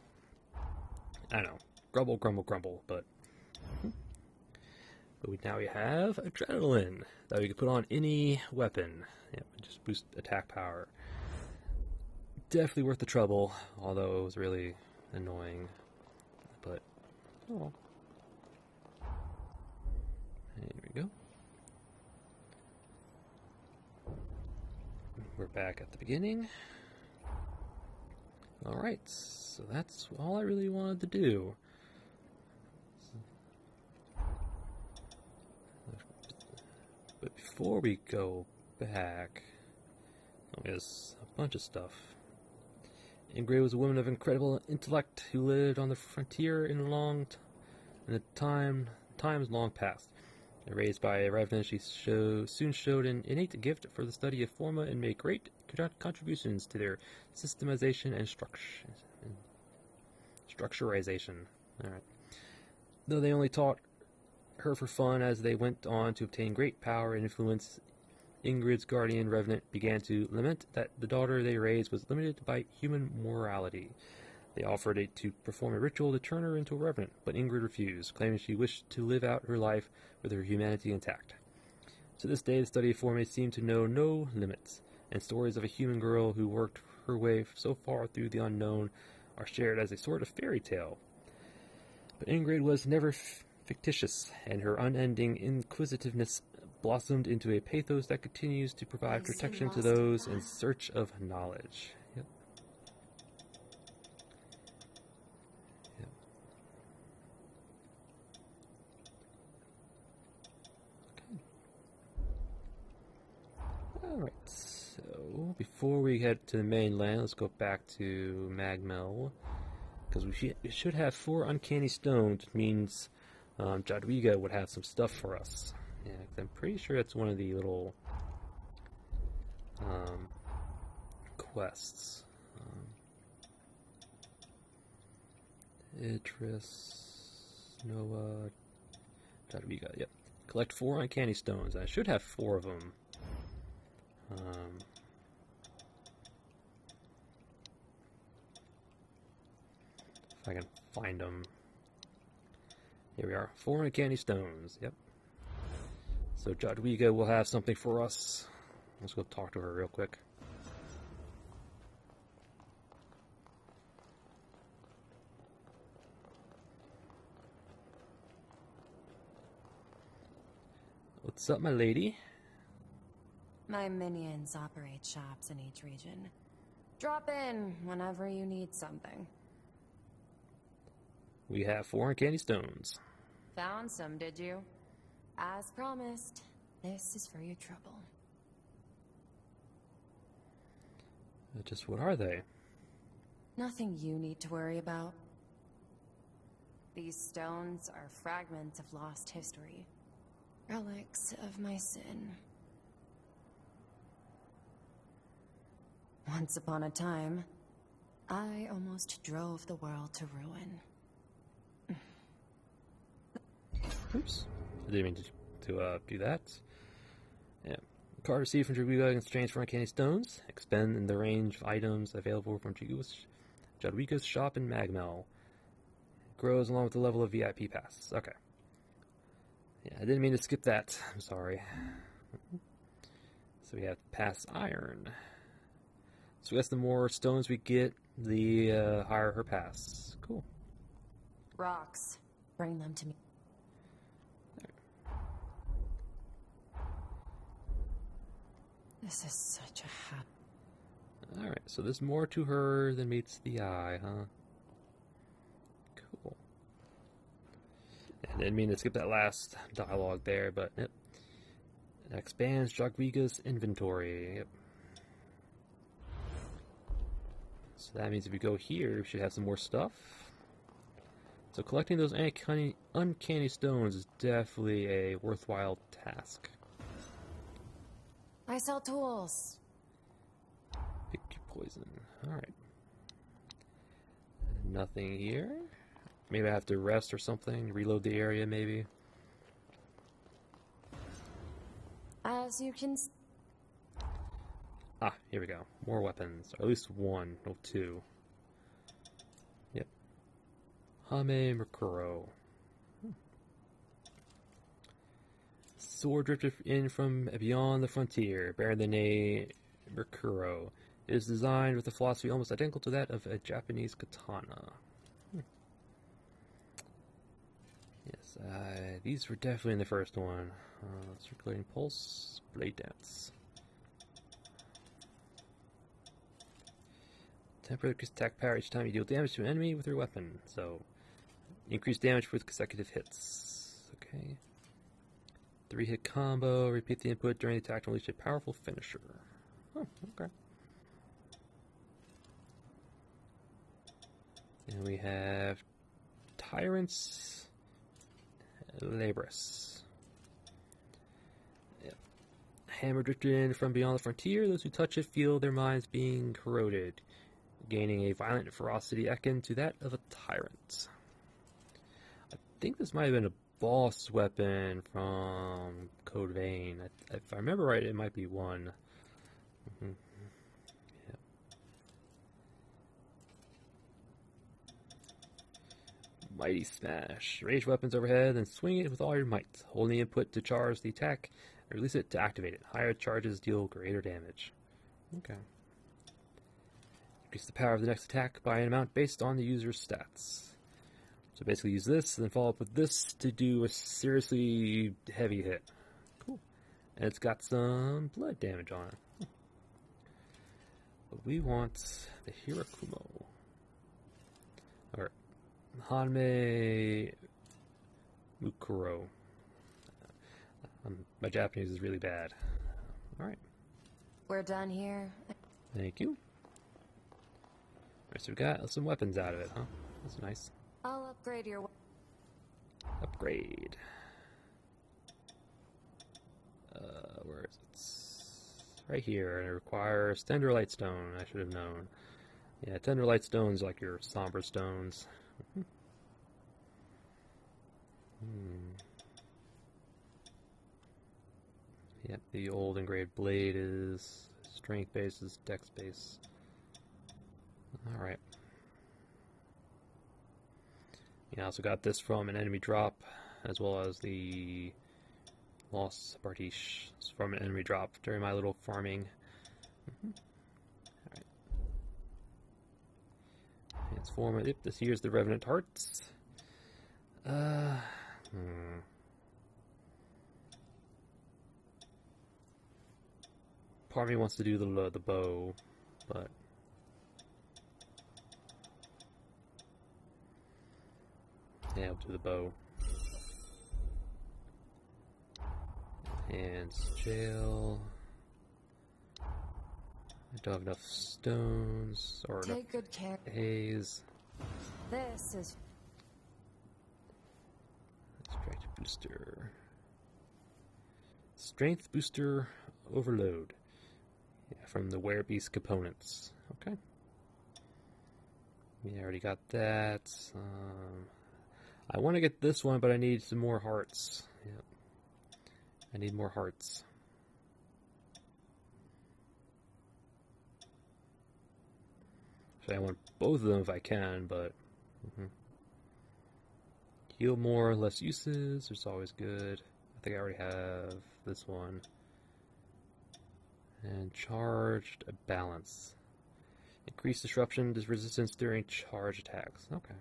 I know. Grumble, grumble, grumble, but... now we have Adrenaline that we can put on any weapon. Yep, just boost attack power. Definitely worth the trouble, although it was really annoying. But, oh well. Here we go. We're back at the beginning. Alright, so that's all I really wanted to do. But before we go back, there's a bunch of stuff. Ingrid was a woman of incredible intellect who lived on the frontier in times long past. Raised by a revenant, she soon showed an innate gift for the study of forma and made great contributions to their systemization and structurization. All right. Though they only taught her for fun, as they went on to obtain great power and influence, Ingrid's guardian revenant began to lament that the daughter they raised was limited by human morality. They offered to perform a ritual to turn her into a revenant, but Ingrid refused, claiming she wished to live out her life with her humanity intact. To this day, the study of form may seem to know no limits, and stories of a human girl who worked her way so far through the unknown are shared as a sort of fairy tale. But Ingrid was never fictitious, and her unending inquisitiveness blossomed into a pathos that continues to provide protection to those in search of knowledge. Yep. Yep. Okay. Alright. Well, before we head to the mainland, let's go back to Magmell. Because we should have 4 uncanny stones, which means Jadwiga would have some stuff for us. Yeah, 'cause I'm pretty sure it's one of the little quests. Idris, Noah, Jadwiga, yep. Collect 4 uncanny stones. I should have 4 of them. If I can find them. Here we are. 4 uncanny stones. Yep. So Jadwiga will have something for us. Let's go talk to her real quick. What's up, my lady? My minions operate shops in each region. Drop in whenever you need something. We have 4 uncanny stones. Found some, did you? As promised, this is for your trouble. Just what are they? Nothing you need to worry about. These stones are fragments of lost history. Relics of my sin. Once upon a time, I almost drove the world to ruin. Oops. I didn't mean to do that. Yeah. Card received from Jadwiga in exchange for uncanny stones. Expend in the range of items available from Jadwiga's shop in Magmell. Grows along with the level of VIP pass. Okay. Yeah, I didn't mean to skip that. I'm sorry. So we have pass iron. So I guess the more stones we get, the higher her pass. Cool. Rocks. Bring them to me. This is such a happy... Alright, so there's more to her than meets the eye, huh? Cool. I didn't mean to skip that last dialogue there, but yep. It expands Jadwiga's inventory. Yep. So that means if we go here, we should have some more stuff. So collecting those uncanny stones is definitely a worthwhile task. I sell tools. Pick your poison. Alright. Nothing here. Maybe I have to rest or something. Reload the area, maybe. As you can... Ah, here we go. More weapons. Or at least 1. No, 2. Yep. Hame Mercuro. Sword drifted in from beyond the frontier, bearing the name Mercuro. It is designed with a philosophy almost identical to that of a Japanese katana. Yes, these were definitely in the first one. Circulating pulse, blade dance. Temporary attack power each time you deal damage to an enemy with your weapon. So, increase damage with consecutive hits. Okay. 3-hit combo. Repeat the input during the attack to unleash a powerful finisher. Oh, okay. And we have Tyrant's Labris. Yep. Hammer drifted in from beyond the frontier. Those who touch it feel their minds being corroded, gaining a violent ferocity akin to that of a tyrant. I think this might have been a boss weapon from Code Vein. If I remember right, it might be one. Yep. Mighty Smash. Range weapons overhead, then swing it with all your might. Hold the input to charge the attack, and release it to activate it. Higher charges deal greater damage. Okay. Increase the power of the next attack by an amount based on the user's stats. So basically use this, and then follow up with this to do a seriously heavy hit. Cool. And it's got some blood damage on it. But we want the Hirakumo. Or Hanme Mukuro. My Japanese is really bad. Alright. We're done here. Thank you. Alright, so we got some weapons out of it, huh? That's nice. I'll upgrade your... Upgrade. Where is it? Right here. And it requires Tender Light Stone. I should have known. Yeah, Tender Light Stone's like your somber stones. Yep, the old engraved blade is strength base, is dex base. Alright. Yeah, I also got this from an enemy drop, as well as the Lost Bartiche from an enemy drop during my little farming. Alright. Transform it. Yep, this here's the Revenant Hearts. Part of me wants to do the bow, but yeah, I'll do the bow. And jail. I don't have enough stones or enough Take good care. haze. This is... Strength booster. Strength booster overload. Yeah, from the Werebeast components. Okay. Yeah, I already got that. I want to get this one, but I need some more hearts. Yep. I need more hearts. So I want both of them if I can, but heal more, less uses. It's always good. I think I already have this one. And charged balance. Increase disruption, resistance during charge attacks. Okay.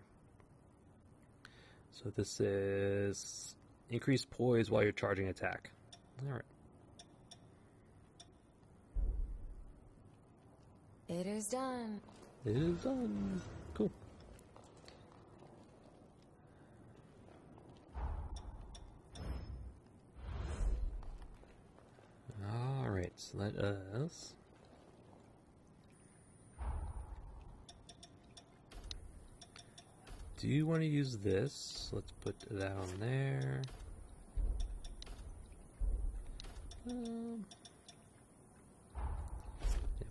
So this is increase poise while you're charging attack. Alright. It is done. It is done. Cool. Alright, so let us do you want to use this? Let's put that on there. Yeah,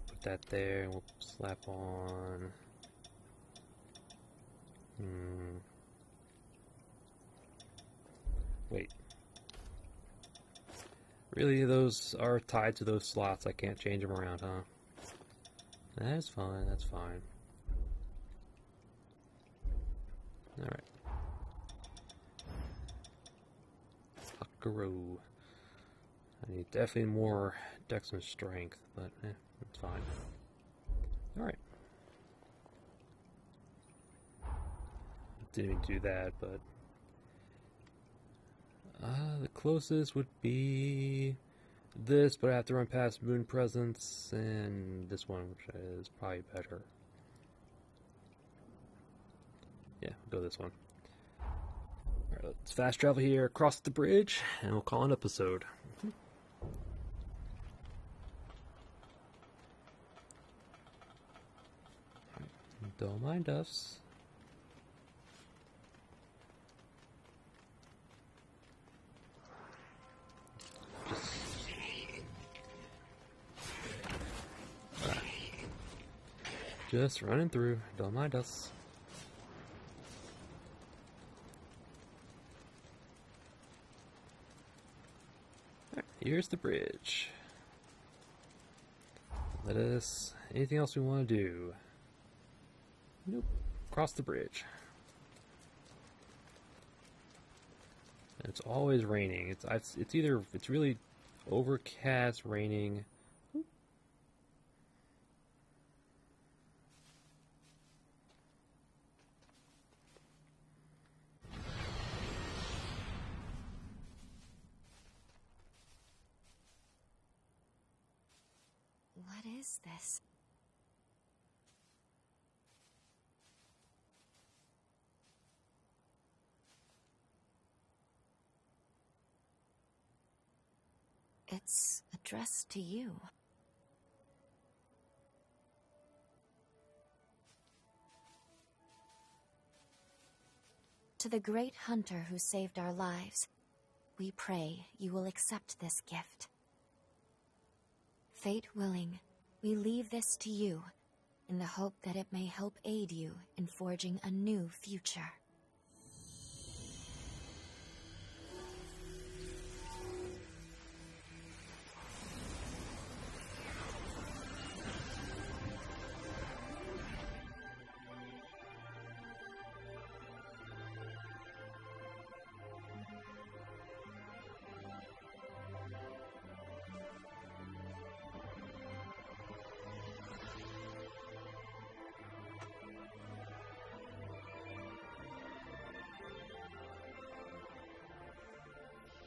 put that there, and we'll slap on. Wait. Really, those are tied to those slots. I can't change them around, huh? That's fine, that's fine. Alright. Huckaroo. I need definitely more dex and strength, but it's fine. Alright. Didn't even do that, but the closest would be this, but I have to run past Moon Presence and this one, which is probably better. Yeah, we'll go this one. Alright, let's fast travel here across the bridge, and we'll call an episode. Don't mind us. Just running through. Don't mind us. Alright, here's the bridge. Let us... anything else we want to do? Nope. Cross the bridge. It's always raining. It's either it's really overcast, raining. What is this? It's addressed to you. To the great hunter who saved our lives, we pray you will accept this gift. Fate willing, we leave this to you, in the hope that it may help aid you in forging a new future.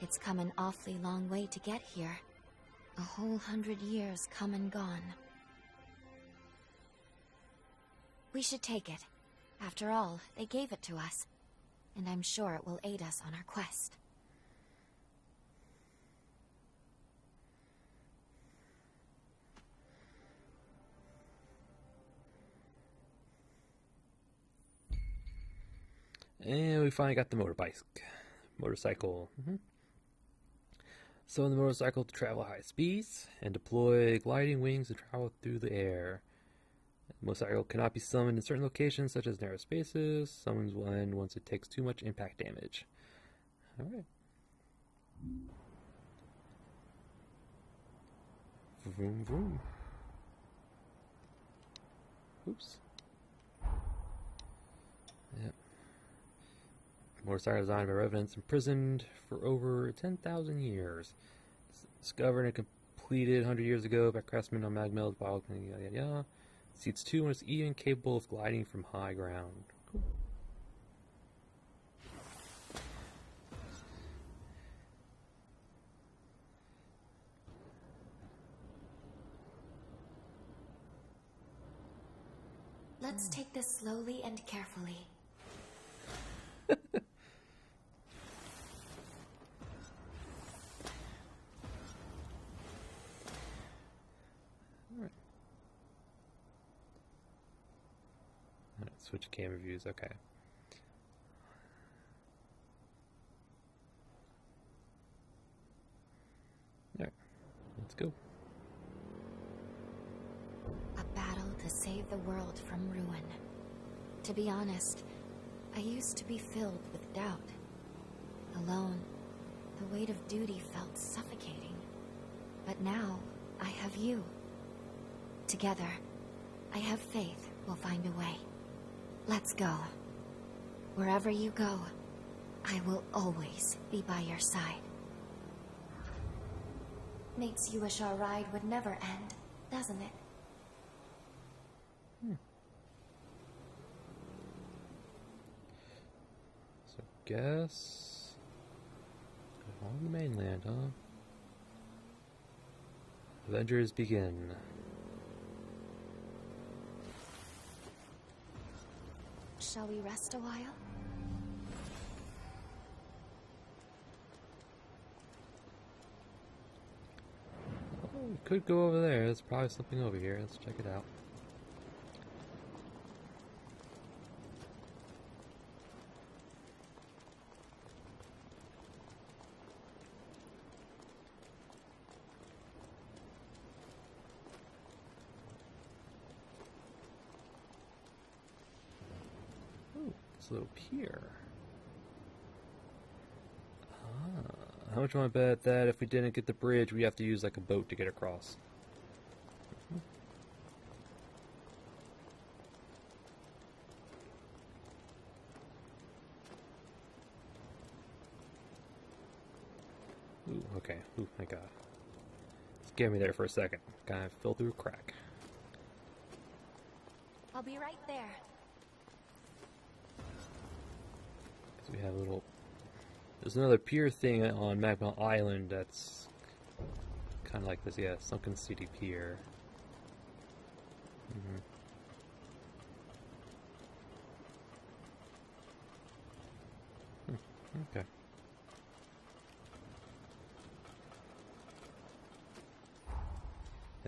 It's come an awfully long way to get here. A whole 100 years come and gone. We should take it. After all, they gave it to us. And I'm sure it will aid us on our quest. And we finally got the motorcycle. So the motorcycle to travel high speeds and deploy gliding wings to travel through the air. The motorcycle cannot be summoned in certain locations such as narrow spaces. Summons will end once it takes too much impact damage. Alright. Vroom vroom. Oops. Yep. Motorcycle designed by revenants imprisoned for over 10,000 years. Discovered and completed 100 years ago by craftsmen on Magmell's wild. Yada yada yada. Seats 2 and is even capable of gliding from high ground. Cool. Let's take this slowly and carefully. Switch camera views, okay. Alright, let's go. A battle to save the world from ruin. To be honest, I used to be filled with doubt. Alone, the weight of duty felt suffocating. But now, I have you. Together, I have faith we'll find a way. Let's go. Wherever you go, I will always be by your side. Makes you wish our ride would never end, doesn't it? So, guess on the mainland, huh? Avengers begin. Shall we rest a while? Oh, we could go over there. There's probably something over here. Let's check it out. It's a little pier. How much want to bet that if we didn't get the bridge, we have to use like a boat to get across? Ooh, okay. Ooh, my god. Scared me there for a second. Kind of fell through a crack. I'll be right there. We have a little. There's another pier thing on Magmell Island that's kind of like this, yeah, Sunken City Pier. Okay.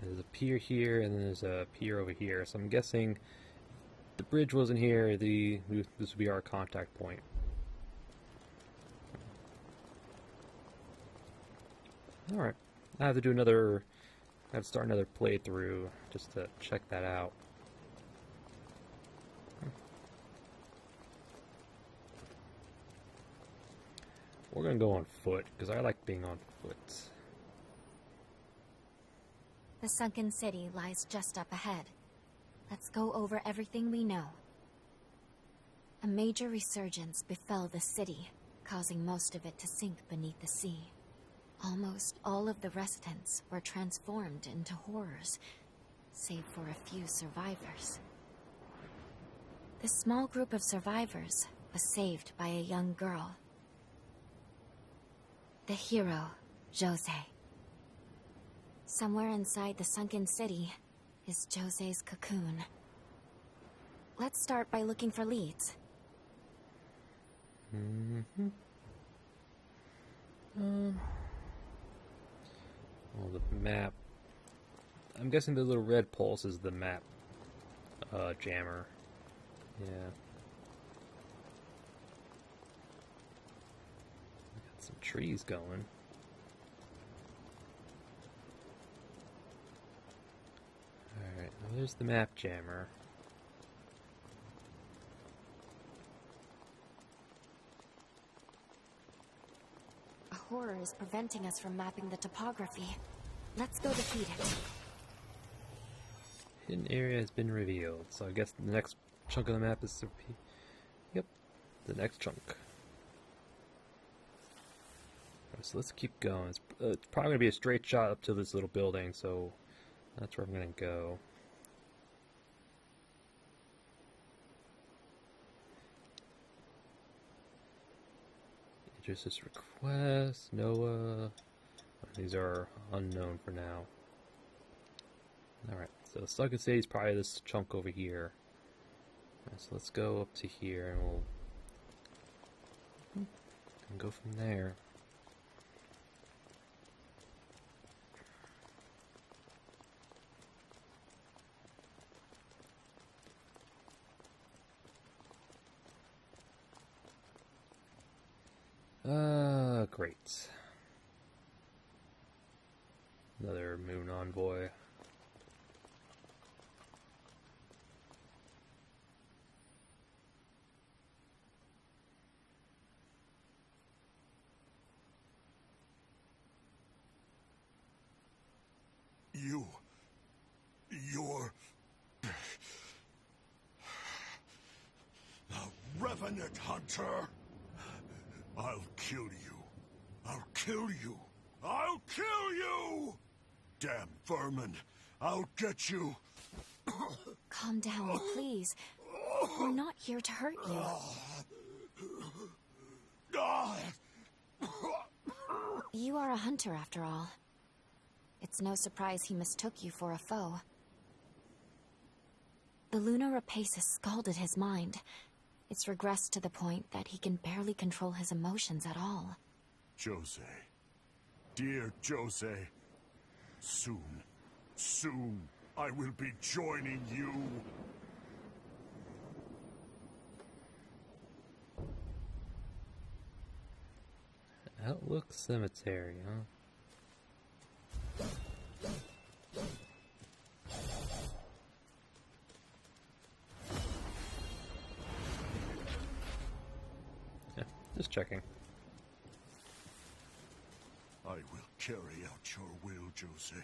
There's a pier here, and then there's a pier over here. So I'm guessing the bridge wasn't here. This would be our contact point. Alright. I have to do another... I have to start another playthrough just to check that out. We're gonna go on foot, because I like being on foot. The sunken city lies just up ahead. Let's go over everything we know. A major resurgence befell the city, causing most of it to sink beneath the sea. Almost all of the residents were transformed into horrors, save for a few survivors. This small group of survivors was saved by a young girl. The hero, Jose. Somewhere inside the sunken city is Jose's cocoon. Let's start by looking for leads. Well, the map. I'm guessing the little red pulse is the map jammer. Yeah. Got some trees going. Alright, now there's the map jammer. A horror is preventing us from mapping the topography. Let's go defeat it. Hidden area has been revealed, so I guess the next chunk of the map is... Yep, the next chunk. Alright, so let's keep going. It's probably going to be a straight shot up to this little building, so that's where I'm going to go. Just request, Noah. These are unknown for now. Alright, so the sunken city is probably this chunk over here. Right, so let's go up to here and we'll go from there. Great. Another moon envoy. You're... the Revenant Hunter! I'll kill you. I'll kill you. I'll kill you! Damn vermin. I'll get you. Calm down, please. We're not here to hurt you. You are a hunter, after all. It's no surprise he mistook you for a foe. The Lunar Rapace has scalded his mind. It's regressed to the point that he can barely control his emotions at all. Jose. Dear Jose. Soon, I will be joining you. Outlook Cemetery, huh? Yeah, just checking. I will carry out your will, Jose.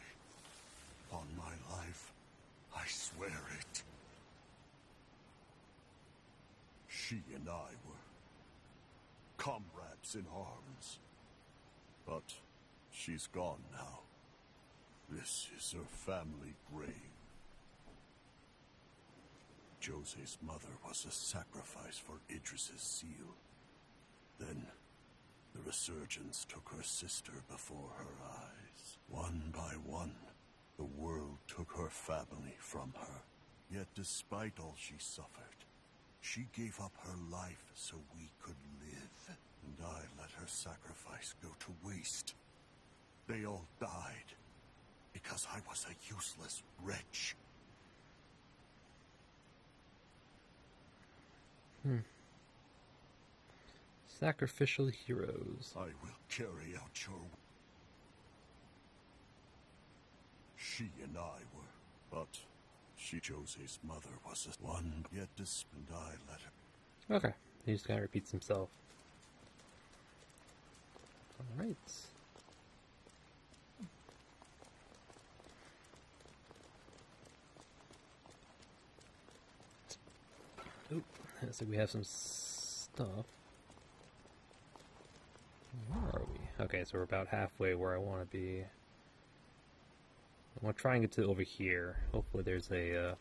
On my life, I swear it. She and I were comrades in arms. But she's gone now. This is her family grave. Jose's mother was a sacrifice for Idris's seal. Then, the resurgence took her sister before her eyes. One by one, the world took her family from her. Yet despite all she suffered, she gave up her life so we could live. And I let her sacrifice go to waste. They all died because I was a useless wretch. Sacrificial heroes. I will carry out your... she and I were. But Jose's mother was a one, yet this, and I let her. Okay, he just kind of repeats himself. Alright. Oop, so we have some stuff. Where are we? Okay, so we're about halfway where I want to be. I want to try and get to over here. Hopefully there's a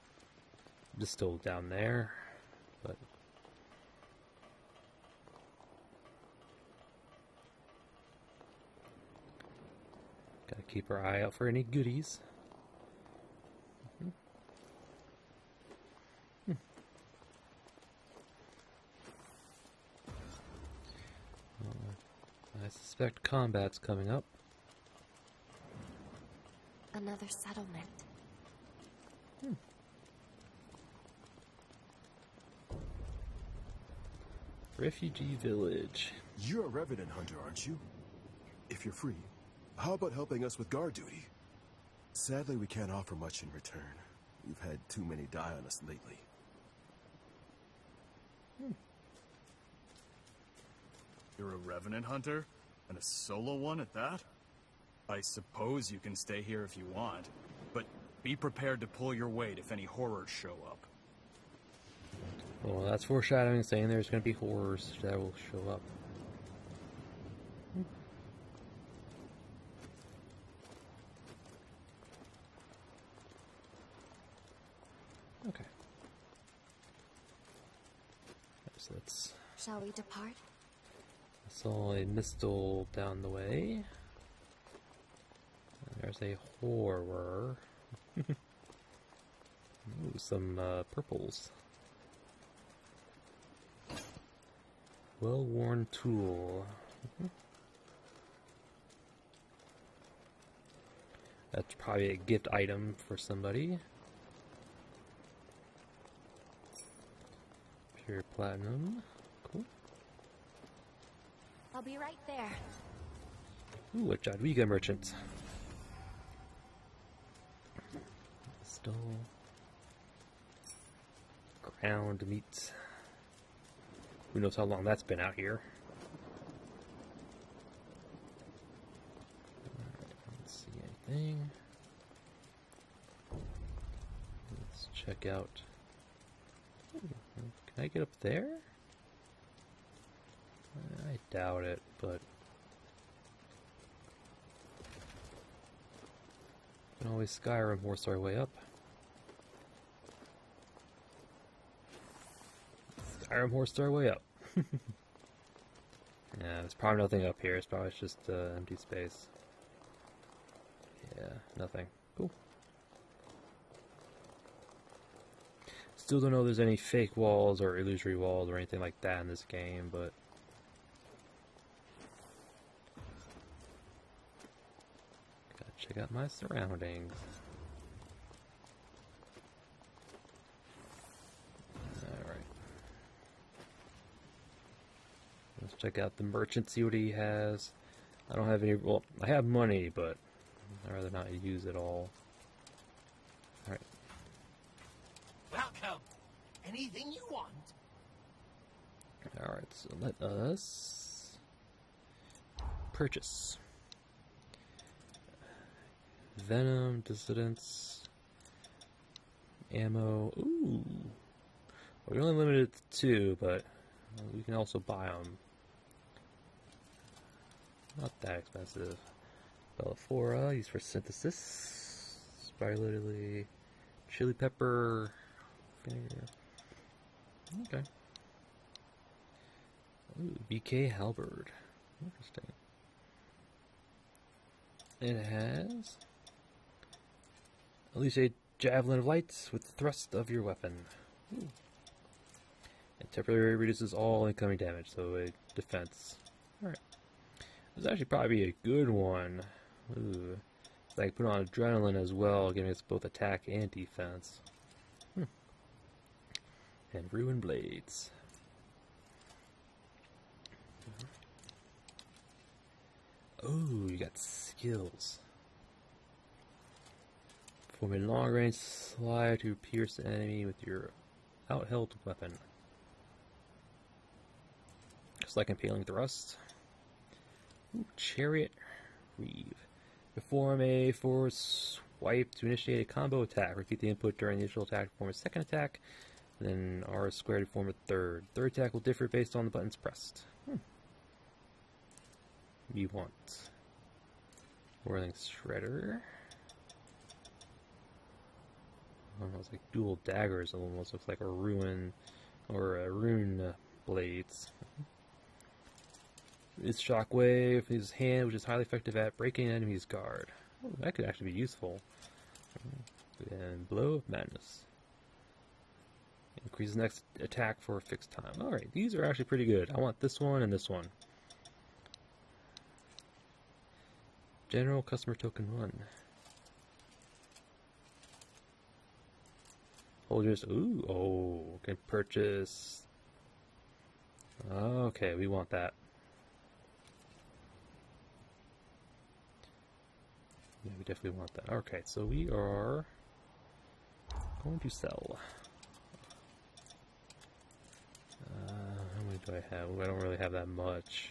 distill down there, but gotta keep our eye out for any goodies. I suspect combat's coming up. Another settlement. Refugee village. You're a revenant hunter, aren't you? If you're free, how about helping us with guard duty? Sadly, we can't offer much in return. We've had too many die on us lately. You're a revenant hunter? And a solo one at that? I suppose you can stay here if you want, but be prepared to pull your weight if any horrors show up. Well, that's foreshadowing, saying there's going to be horrors that will show up. Okay. So let's... Shall we depart? I saw a mistle down the way. And there's a horror. Ooh, some purples. Well-worn tool. That's probably a gift item for somebody. Pure platinum. Cool. I'll be right there. Ooh, a Jadwiga merchant. Still ground meat. Who knows how long that's been out here. Alright, I don't see anything. Let's check out. Ooh, can I get up there? I doubt it, but we can always Skyrim horse our way up. Skyrim horse our way up. Yeah, there's probably nothing up here. It's probably just empty space. Yeah, nothing. Cool. Still don't know if there's any fake walls or illusory walls or anything like that in this game, but gotta check out my surroundings. Alright. Let's check out the merchant, see what he has. I don't have any, well, I have money, but I'd rather not use it all. Alright. Welcome. Anything you want? Alright, so let us purchase. Venom, dissidents, ammo. Ooh. We're only limited to 2, but we can also buy them. Not that expensive. Bellaphora, used for synthesis. Spider lily, chili pepper, vinegar. Okay. Ooh, BK halberd. Interesting. It has unleash a javelin of light with the thrust of your weapon. Ooh. It temporarily reduces all incoming damage, so a defense. Alright. This is actually probably a good one. Ooh. So I can put on adrenaline as well, giving us both attack and defense. And ruin blades. Oh, you got skills. Perform a long-range slide to pierce the enemy with your out-held weapon. Just like impaling thrust. Ooh, Chariot Reeve. Perform a forward swipe to initiate a combo attack. Repeat the input during the initial attack to perform a second attack. Then R squared to form a third. Third attack will differ based on the buttons pressed. You want Whirling Shredder. Almost like dual daggers. Almost looks like a ruin or a rune blades. His shockwave, his hand, which is highly effective at breaking an enemy's guard. Oh, that could actually be useful. And Blow of Madness. Increases next attack for a fixed time. Alright, these are actually pretty good. I want this one and this one. General Customer Token 1. Holders, ooh, oh, can purchase. Okay, we want that. Yeah, we definitely want that. Okay, so we are going to sell. How many do I have? Ooh, I don't really have that much.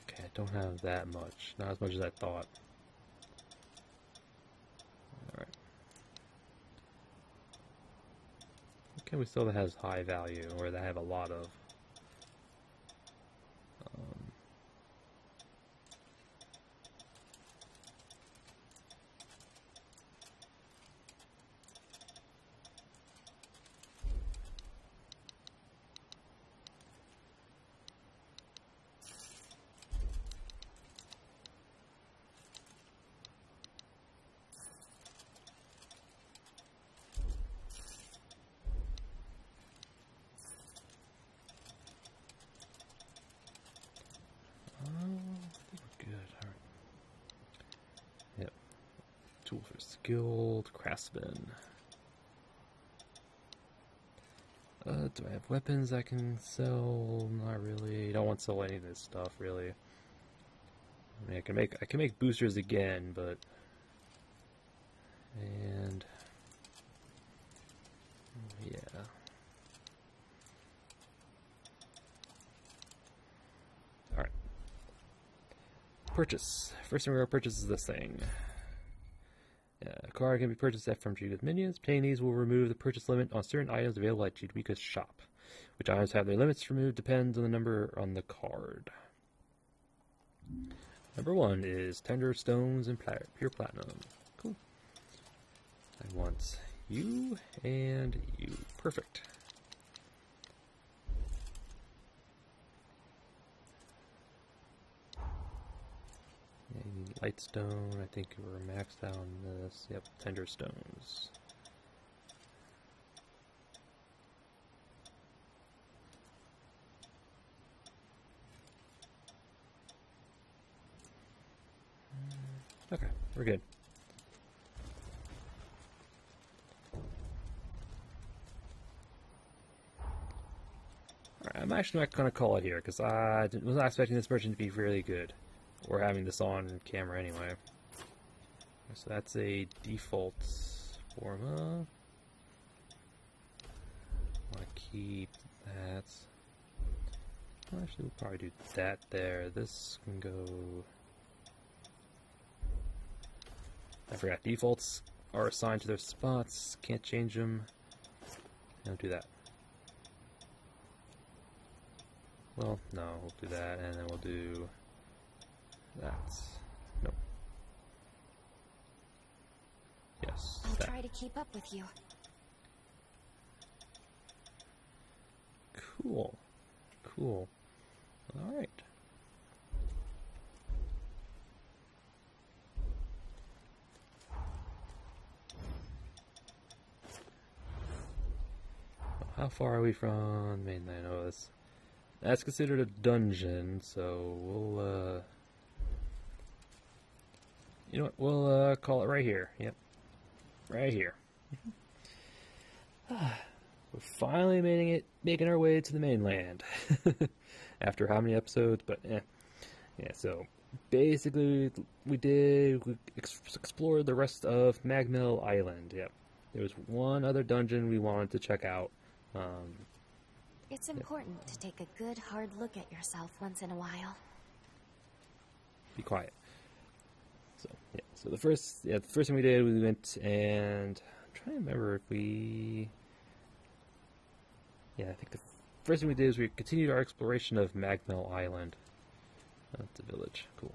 Okay, I don't have that much. Not as much as I thought. Alright. Okay, we still has high value, or that I have a lot of. Tool for skilled craftsman. Do I have weapons I can sell? Not really. I don't want to sell any of this stuff really. I mean, I can make boosters again, but yeah. All right. Purchase. First thing we're gonna purchase is this thing. A card can be purchased from Judith minions. Obtaining these will remove the purchase limit on certain items available at Judwika's shop. Which items have their limits removed depends on the number on the card. Number 1 is Tender Stones and Pure Platinum. Cool. I want you and you. Perfect. Lightstone, I think we're maxed out on this. Yep, Tender Stones. Okay, we're good. Alright, I'm actually not going to call it here, because I was not expecting this version to be really good. We're having this on camera anyway. So that's a default forma. I want to keep that. Actually, we'll probably do that there. This can go. I forgot. Defaults are assigned to their spots. Can't change them. Don't do that. Well, no, we'll do that, and then we'll do. No. Yes. I'll try to keep up with you. Cool. Cool. Alright. How far are we from Mainland? Oh, that's considered a dungeon, so we'll, you know what, we'll call it right here. Yep. right here. We're finally making our way to the mainland. After how many episodes? But yeah. So basically, we explored the rest of Magmell Island. Yep. There was one other dungeon we wanted to check out. It's important to take a good hard look at yourself once in a while. Be quiet. So the first thing we did, we went and I'm trying to remember if we. Yeah, I think the first thing we did is we continued our exploration of Magmell Island. That's the village. Cool.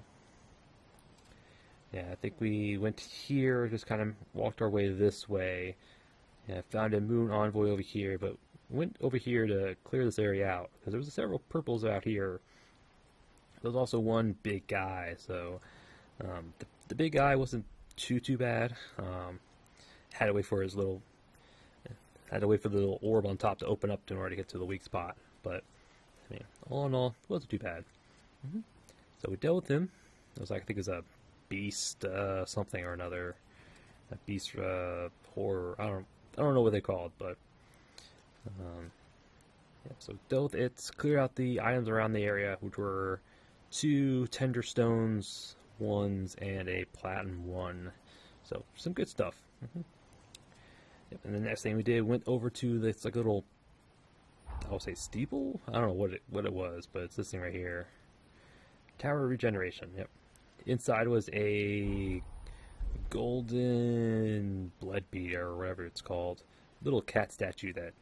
Yeah, I think we went here, just kind of walked our way this way. Yeah, found a moon envoy over here, but went over here to clear this area out because there was several purples out here. There was also one big guy, so the big guy wasn't too bad. Had to wait for the little orb on top to open up in order to get to the weak spot. But I mean, all in all, it wasn't too bad. So we dealt with him. It was like, I think it was a beast something or another. A beast horror. I don't know what they called, but yeah. So dealt with it. Cleared out the items around the area, which were 2 tender stones, 1s, and a platinum 1. So some good stuff. Yep. And the next thing we did, went over to this like little, I'll say steeple. I don't know what it was, but it's this thing right here. Tower of Regeneration. Yep. Inside was a golden blood beater or whatever it's called. Little cat statue that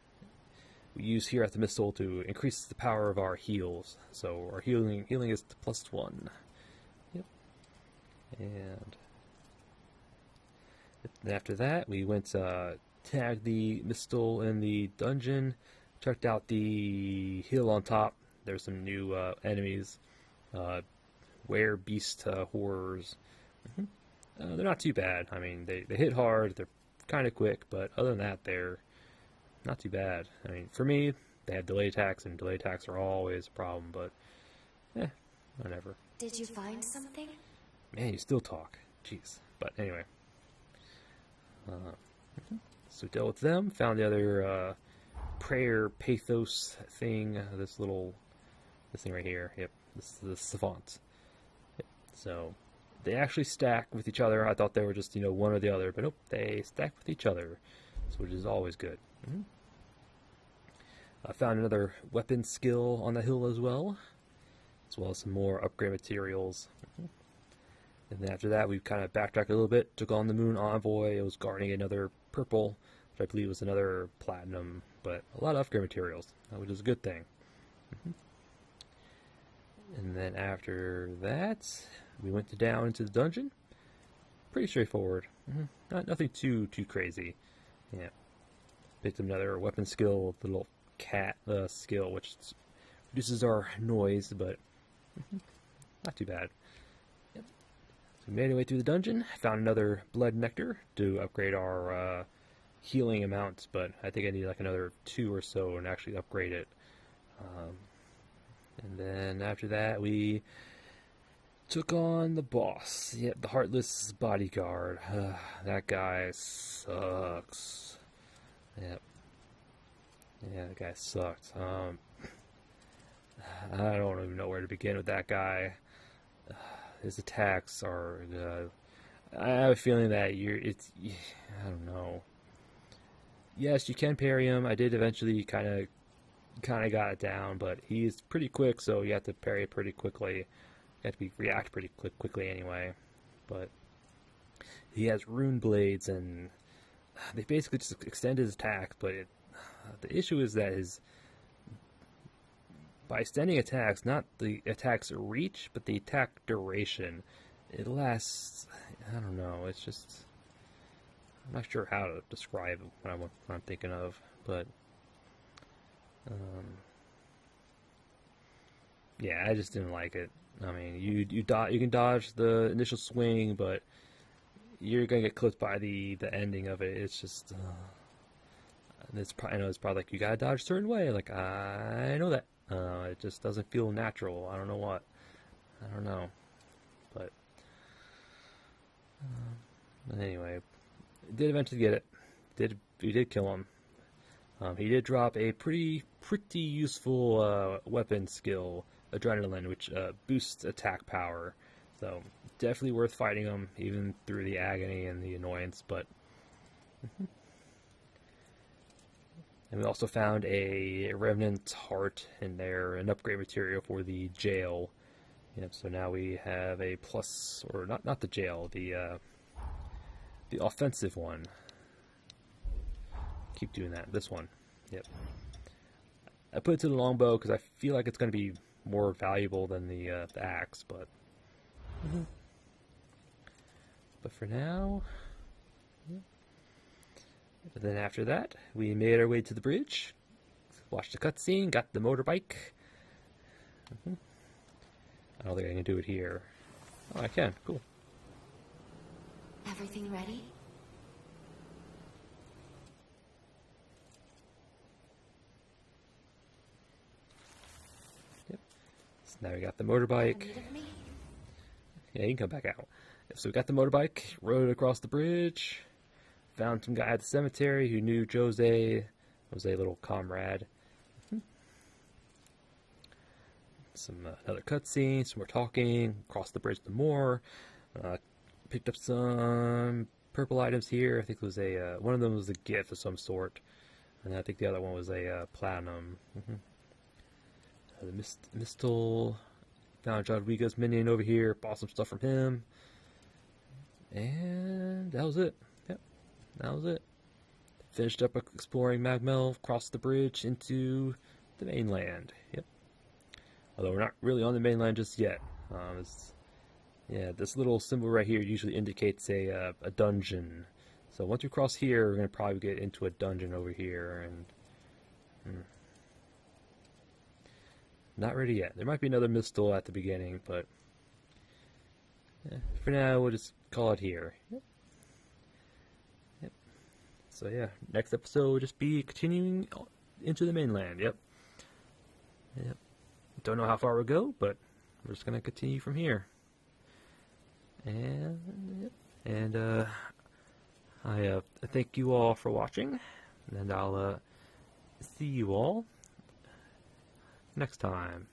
we use here at the Mistol to increase the power of our heals. So our healing is +1. Yep. And after that, we went tagged the Mistol in the dungeon, checked out the hill on top. There's some new enemies. Beast horrors. They're not too bad. I mean, they hit hard. They're kind of quick, but other than that, they're not too bad. I mean, for me, they have delay attacks, and delay attacks are always a problem. But, whatever. Did you find something? Man, you still talk. Jeez. But anyway, so dealt with them. Found the other prayer pathos thing. This thing right here. Yep. This is the savant. Yep. So they actually stack with each other. I thought they were just one or the other, but nope, they stack with each other, which is always good. I found another weapon skill on the hill as well as some more upgrade materials. And then after that, we kind of backtracked a little bit, took on the Moon Envoy. It was guarding another purple, which I believe was another platinum, but a lot of upgrade materials, which is a good thing. And then after that, we went down into the dungeon. Pretty straightforward. Nothing too crazy. Yeah. Picked up another weapon skill, the little cat skill, which reduces our noise, but not too bad. Yep. So we made our way through the dungeon. Found another blood nectar to upgrade our healing amounts, but I think I need like another 2 or so and actually upgrade it. And then after that, we took on the boss. Yep, the Heartless Bodyguard. That guy sucks. Yep. Yeah, that guy sucked. I don't even know where to begin with that guy. His attacks are. I have a feeling that I don't know. Yes, you can parry him. I did eventually kind of got it down, but he's pretty quick, so you have to parry it pretty quickly. You have to react pretty quickly anyway. But he has rune blades, and they basically just extend his attack. But the issue is that by extending attacks, not the attack's reach, but the attack duration, it lasts. I don't know. It's just I'm not sure how to describe what I'm thinking of, but. Yeah, I just didn't like it. I mean, you can dodge the initial swing, but you're gonna get clipped by the ending of it. It's just, I know it's probably like you gotta dodge a certain way. Like I know that. It just doesn't feel natural. I don't know what. I don't know, but anyway, Did eventually get it. We did kill him. He did drop a pretty useful weapon skill, Adrenaline, which boosts attack power. So definitely worth fighting him, even through the agony and the annoyance. But and we also found a Revenant heart in there, an upgrade material for the jail. Yep. So now we have a plus, or not the jail, the offensive one. Keep doing that. This one. Yep. I put it to the longbow because I feel like it's going to be more valuable than the axe, but for now. Yeah. But then after that, we made our way to the bridge, watched the cutscene, got the motorbike. I don't think I can do it here. Oh, I can. Cool. Everything ready? So now we got the motorbike. Need of me? Yeah, you can come back out. So we got the motorbike, rode across the bridge, found some guy at the cemetery who knew Jose, was a little comrade. Some another cutscene, some more talking, crossed the bridge some more, picked up some purple items here. I think it was a one of them was a gift of some sort, and I think the other one was a platinum. The Mistal, found Jadwiga's minion over here, bought some stuff from him, and that was it. Yep, that was it. Finished up exploring Magmell, crossed the bridge into the mainland. Yep. Although we're not really on the mainland just yet. Yeah, this little symbol right here usually indicates a dungeon. So once we cross here, we're going to probably get into a dungeon over here, and not ready yet. There might be another Mistal at the beginning, but yeah, for now we'll just call it here. Yep. So yeah, next episode will just be continuing into the mainland. Yep. Don't know how far we'll go, but we're just gonna continue from here. And I thank you all for watching, and I'll see you all next time.